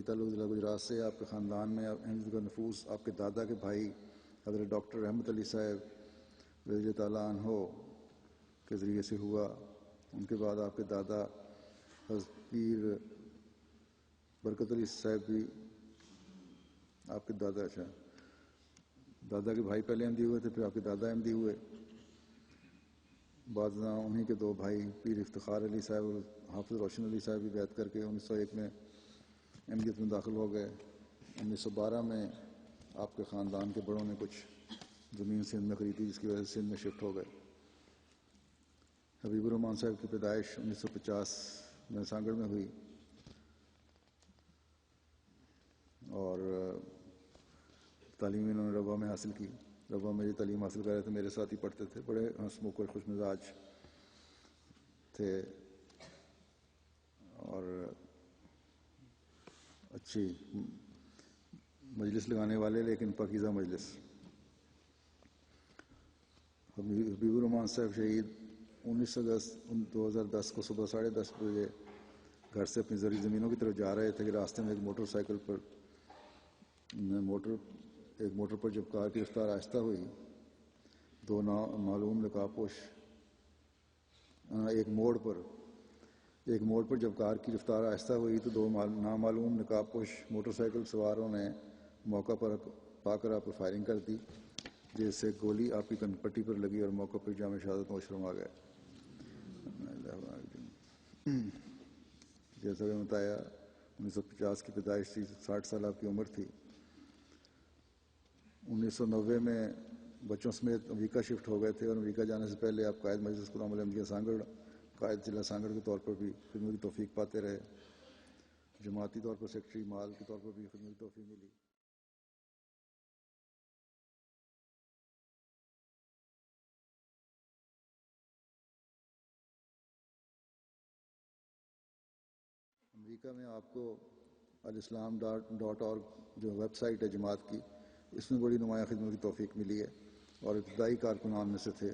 ضلع گجرات سے۔ آپ کے خاندان میں احمدیت کا نفوذ آپ کے دادا کے بھائی حضرت ڈاکٹر رحمت علی صاحب رضی اللہ تعالیٰ عنہ کے ذریعے سے ہوا۔ ان کے بعد آپ کے دادا حضرت پیر برکت علی صاحب بھی آپ کے دادا کے بھائی پہلے احمدی ہوئے تھے، پھر آپ کے دادا احمدی ہوئے۔ بعد ازاں انہی کے 2 بھائی پیر افتخار علی صاحب اور حافظ روشن علی صاحب بھی بیعت کر کے 1901 میں احمدیت میں داخل ہو گئے۔ 1912 میں آپ کے خاندان کے بڑوں نے کچھ زمین سندھ میں خریدی، جس کی وجہ سے سندھ میں شفٹ ہو گئے۔ حبیب الرحمان صاحب کی پیدائش 1950 میں سانگڑ میں ہوئی، اور تعلیم انہوں نے ربوہ میں حاصل کی. ربوہ میں یہ تعلیم حاصل کر رہے تھے، میرے ساتھ ہی پڑھتے تھے، بڑے ہنسمکھ اور خوش مزاج تھے اور اچھی مجلس لگانے والے، لیکن پاکیزہ مجلس. حبیب الرحمان صاحب شہید 19 اگست 2010 کو صبح 10:30 بجے گھر سے اپنی زرعی زمینوں کی طرف جا رہے تھے کہ راستے میں ایک موٹر سائیکل پر موٹر پر جب کار کی رفتار آہستہ ہوئی، دو نامعلوم نقاب پوش ایک موڑ پر جب کار کی رفتار آہستہ ہوئی تو دو نامعلوم نقاب پوش موٹر سائیکل سواروں نے موقع پر پا کر آپ پر فائرنگ کر دی، جس سے گولی آپ کی کن پٹی پر لگی اور موقع پر جامع شہادت نوش فرما گئے. جیسا کہ بتایا 1950 کی پیدائش تھی، 60 سال آپ کی عمر تھی. 1990 میں بچوں سمیت امریکہ شفٹ ہو گئے تھے، اور امریکہ جانے سے پہلے آپ قائد مجلس قدام الانبیاء سانگڑ، قائد ضلع سانگڑ کے طور پر بھی خدمت کی توفیق پاتے رہے. جماعتی طور پر سیکرٹری مال کے طور پر بھی خدمت کی توفیق ملی. امریکہ میں آپ کو alislam.org جو ویب سائٹ ہے جماعت کی، اس میں بڑی نمایاں خدمت کی توفیق ملی ہے، اور ابتدائی کارکنان میں سے تھے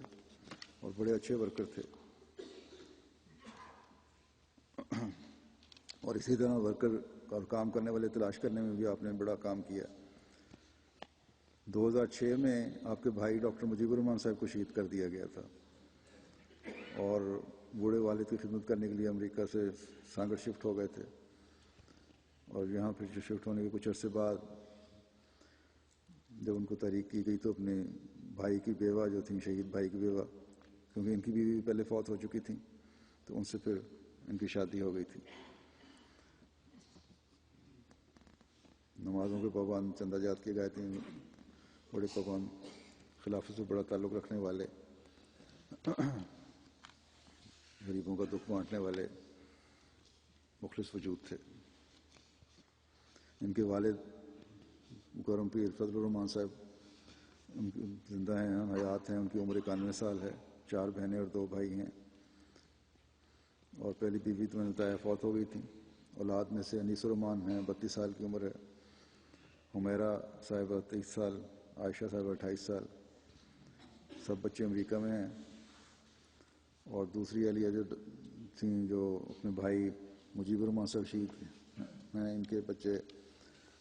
اور بڑے اچھے ورکر تھے. اور اسی طرح ورکر اور کام کرنے والے تلاش کرنے میں بھی آپ نے بڑا کام کیا. 2006 میں آپ کے بھائی ڈاکٹر مجیب الرحمان صاحب کو شہید کر دیا گیا تھا، اور بوڑھے والد کی خدمت کرنے کے لیے امریکہ سے سانگڑ شفٹ ہو گئے تھے. اور یہاں پھر شفٹ ہونے کے کچھ عرصے بعد جب ان کو تحریک کی گئی تو اپنے بھائی کی بیوہ جو تھیں، شہید بھائی کی بیوہ، کیونکہ ان کی بیوی پہلے فوت ہو چکی تھیں، تو ان سے پھر ان کی شادی ہو گئی تھی. نمازوں کے پابند، چندہ جات کی گائے تھیں، بڑے پابند، خلافت سے بڑا تعلق رکھنے والے، غریبوں کا دکھ بانٹنے والے مخلص وجود تھے. ان کے والد گورم پیر فضل الرحمان صاحب زندہ ہیں، حیات ہیں، ان کی عمر 91 سال ہے. 4 بہنیں اور 2 بھائی ہیں، اور پہلی بیوی تو میں نے بتایا فوت ہو گئی تھی. اولاد میں سے انیس الرحمان ہیں، 32 سال کی عمر ہے، حمیرہ صاحبہ 23 سال، عائشہ صاحبہ 28 سال. سب بچے امریکہ میں ہیں. اور دوسری اہلیہ جو تھیں، جو اپنے بھائی مجیب الرحمان صاحب شہید ہیں، ان کے بچے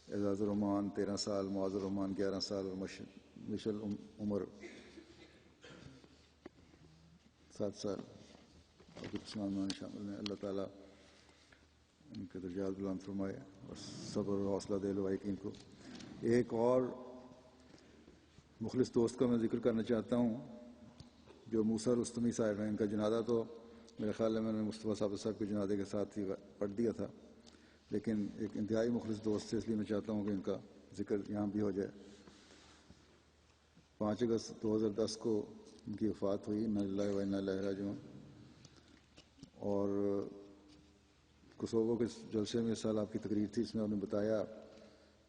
اعزاز الرحمان 13 سال، معاذ الرحمان 11 سال، اور مشل عمر 7 سال. عبدالرحمان شامل ہیں. اللہ تعالیٰ ان کے درجات بلند فرمائے اور صبر اور حوصلہ دے لوائقین کو. ایک اور مخلص دوست کا میں ذکر کرنا چاہتا ہوں، جو موسیٰ رستمی صاحب ہیں. ان کا جنازہ تو میرے خیال میں نے مصطفیٰ صاحب کے جنازے کے ساتھ ہی پڑھ دیا تھا، لیکن ایک انتہائی مخلص دوست سے، اس لیے میں چاہتا ہوں کہ ان کا ذکر یہاں بھی ہو جائے. 5 اگست 2010 کو ان کی وفات ہوئی. انا للہ و انا الیہ راجعون. اور کوسوو کے جلسے میں اس سال آپ کی تقریر تھی، اس میں آپ نے بتایا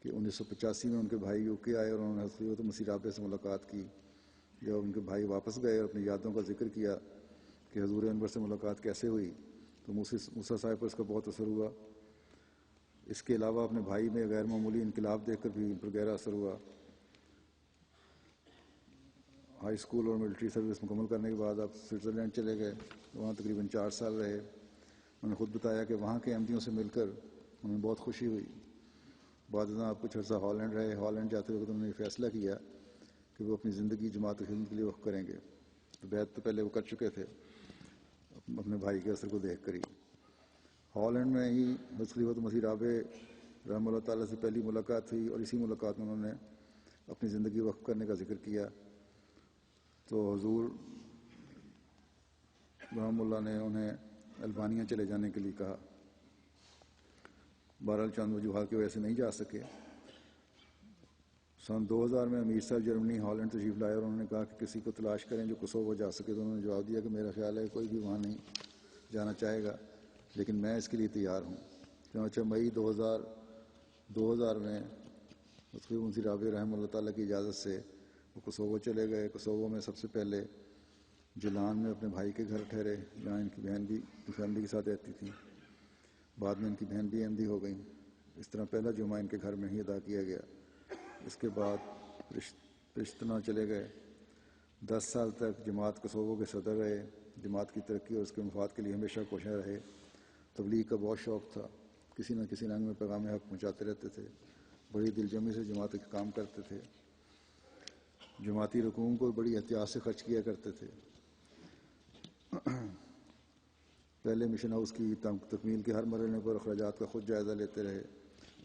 کہ 1985 میں ان کے بھائی یو کے آئے اور انہوں نے حضرت مسیح رابطے سے ملاقات کی. جب ان کے بھائی واپس گئے اور اپنی یادوں کا ذکر کیا کہ حضور انور سے ملاقات کیسے ہوئی، تو موسیٰ صاحب پر اس کا بہت اثر ہوا. اس کے علاوہ اپنے بھائی میں غیر معمولی انقلاب دیکھ کر بھی ان پر گہرا اثر ہوا. ہائی اسکول اور ملٹری سروس مکمل کرنے کے بعد آپ سوئٹزرلینڈ چلے گئے، وہاں تقریباً 4 سال رہے. انہوں نے خود بتایا کہ وہاں کے احمدیوں سے مل کر انہیں بہت خوشی ہوئی. بعد ازاں آپ کچھ عرصہ ہالینڈ رہے. ہالینڈ جاتے وقت انہوں نے یہ فیصلہ کیا کہ وہ اپنی زندگی جماعت کی خدمت کے لیے وقف کریں گے. تو بیعت تو پہلے وہ کر چکے تھے اپنے بھائی کے اثر کو دیکھ کر ہی. ہالینڈ میں ہی حضرت خلیفۃ مسیح رابع رحمہ اللہ تعالیٰ سے پہلی ملاقات ہوئی، اور اسی ملاقات میں انہوں نے اپنی زندگی وقف کرنے کا ذکر کیا. تو حضور رحمہ اللہ نے انہیں البانیہ چلے جانے کے لیے کہا. بہرحال چند وجوہات کی وجہ سے نہیں جا سکے. سن 2000 میں امیر صاحب جرمنی ہالینڈ تشریف لائے اور انہوں نے کہا کہ کسی کو تلاش کریں جو کوسوو جا سکے. تو انہوں نے جواب دیا کہ میرا خیال ہے کوئی بھی وہاں نہیں جانا چاہے گا، لیکن میں اس کے لیے تیار ہوں. چنانچہ مئی 2000 میں تقریباً منصی رابع رحمہ اللہ تعالیٰ کی اجازت سے وہ کوسوو چلے گئے. کوسوو میں سب سے پہلے جلان میں اپنے بھائی کے گھر ٹھہرے جہاں ان کی بہن بھی فیملی کے ساتھ رہتی تھی. بعد میں ان کی بہن بھی احمدی ہو گئیں. اس طرح پہلا جمعہ ان کے گھر میں ہی ادا کیا گیا. اس کے بعد پرشتنا چلے گئے. 10 سال تک جماعت کوسوو کے صدر رہے. جماعت کی ترقی اور اس کے مفاد کے لیے ہمیشہ کوشاں رہے. تبلیغ کا بہت شوق تھا. کسی نہ کسی رنگ میں پیغام حق پہنچاتے رہتے تھے. بڑی دل جمی سے جماعت کے کام کرتے تھے. جماعتی رقوم کو بڑی احتیاط سے خرچ کیا کرتے تھے. پہلے مشن ہاؤس کی تکمیل کے ہر مرحلے پر اخراجات کا خود جائزہ لیتے رہے.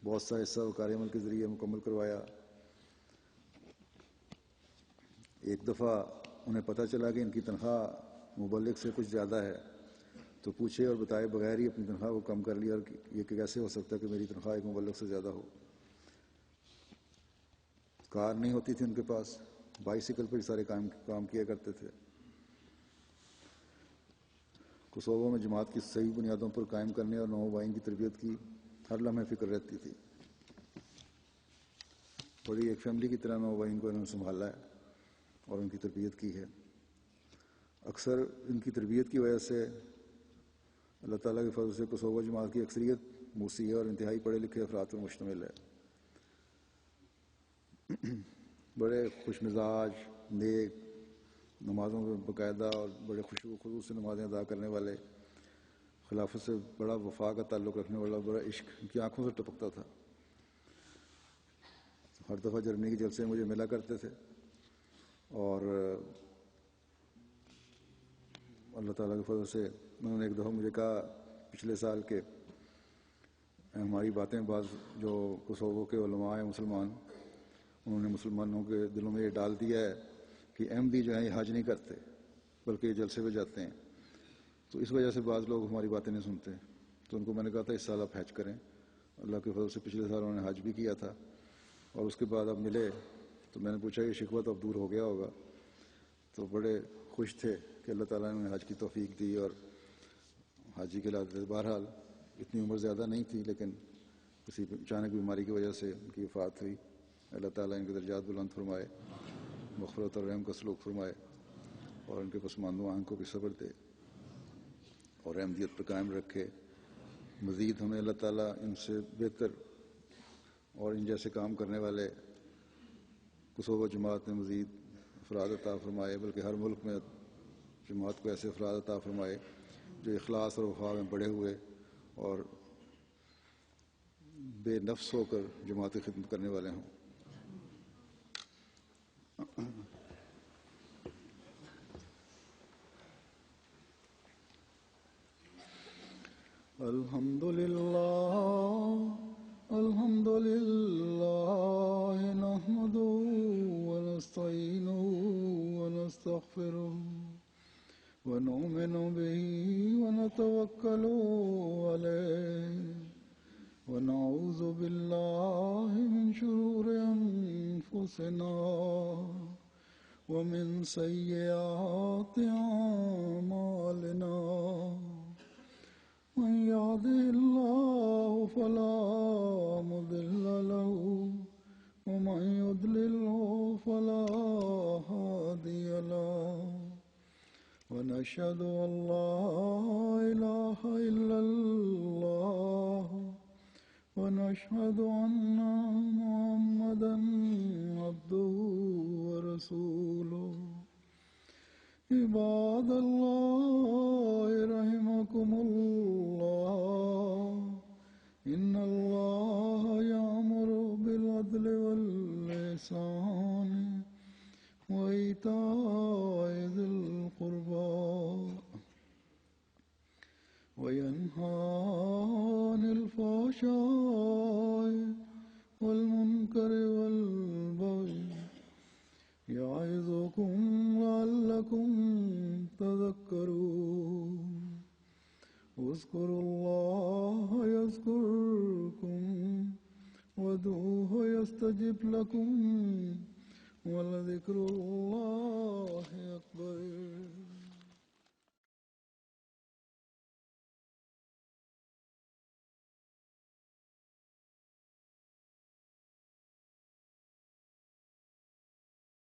بہت سا حصہ وقار عمل کے ذریعے مکمل کروایا. ایک دفعہ انہیں پتہ چلا کہ ان کی تنخواہ مبلغ سے کچھ زیادہ ہے تو پوچھے اور بتائے بغیر ہی اپنی تنخواہ کو کم کر لیا. اور یہ کہ کیسے ہو سکتا ہے کہ میری تنخواہ ایک مبلغ سے زیادہ ہو. کار نہیں ہوتی تھی ان کے پاس. بائیسیکل پر سارے کام کیا کرتے تھے. کوسوو میں جماعت کی صحیح بنیادوں پر قائم کرنے اور نوآبائین کی تربیت کی ہر لمحے فکر رہتی تھی. بڑی ایک فیملی کی طرح نوآبائین کو انہوں نے سنبھالا ہے اور ان کی تربیت کی ہے. اکثر ان کی تربیت کی وجہ سے اللہ تعالیٰ کے فضل سے کوسوو جماعت کی اکثریت موسیقی اور انتہائی پڑھے لکھے افراد پر مشتمل ہے. بڑے خوش مزاج، نیک، نمازوں میں باقاعدہ اور بڑے خشوع و خضوع سے نمازیں ادا کرنے والے، خلافت سے بڑا وفا کا تعلق رکھنے والا، بڑا عشق ان کی آنکھوں سے ٹپکتا تھا. ہر دفعہ جرمنی کے جلسے مجھے ملا کرتے تھے اور اللہ تعالیٰ کے فضل سے انہوں نے ایک دفعہ مجھے کہا پچھلے سال کے ہماری باتیں بعض جو کوسوو کے علماء ہیں مسلمان، انہوں نے مسلمانوں کے دلوں میں یہ ڈال دیا ہے کہ احمدی جو ہیں یہ حج نہیں کرتے بلکہ یہ جلسے پہ جاتے ہیں. تو اس وجہ سے بعض لوگ ہماری باتیں نہیں سنتے. تو ان کو میں نے کہا تھا اس سال آپ حج کریں. اللہ کے فضل سے پچھلے سال انہوں نے حج بھی کیا تھا اور اس کے بعد اب ملے تو میں نے پوچھا یہ شکوہ تو اب دور ہو گیا ہوگا. تو بڑے خوش تھے کہ اللہ تعالیٰ نے حج کی توفیق دی اور حاجی کے لائق. بہرحال اتنی عمر زیادہ نہیں تھی لیکن کسی اچانک بیماری کی وجہ سے ان کی وفات ہوئی. اللہ تعالیٰ ان کے درجات بلند فرمائے، مغفرت اور رحم کا سلوک فرمائے اور ان کے پسماندوں کو بھی صبر دے اور احمدیت پر قائم رکھے. مزید ہمیں اللہ تعالیٰ ان سے بہتر اور ان جیسے کام کرنے والے کوسوو جماعت میں مزید افراد عطا فرمائے، بلکہ ہر ملک میں جماعت کو ایسے افراد عطا فرمائے جو اخلاص اور وفا میں بڑے ہوئے اور بے نفس ہو کر جماعت کی خدمت کرنے والے ہوں. الحمد لله نحمده ونستعينه ونستغفره ونؤمن به ونتوكل عليه ونعوذ بالله من شرور أنفسنا ومن سيئات أعمالنا. من يهده الله فلا مضل له ومن يضلله فلا هادي له. ونشهد أن لا إله إلا الله ونشهد أن محمدا عبده ورسوله. عباد الله رحمكم الله إن الله يأمر بالعدل والإحسان وإيتاء ذي القربى وينهى عن الفحشاء والمنكر والبغي يعظكم لعلكم تذكرون. اذكروا الله يذكركم وادعوه يستجب لكم ولذكر الله أكبر.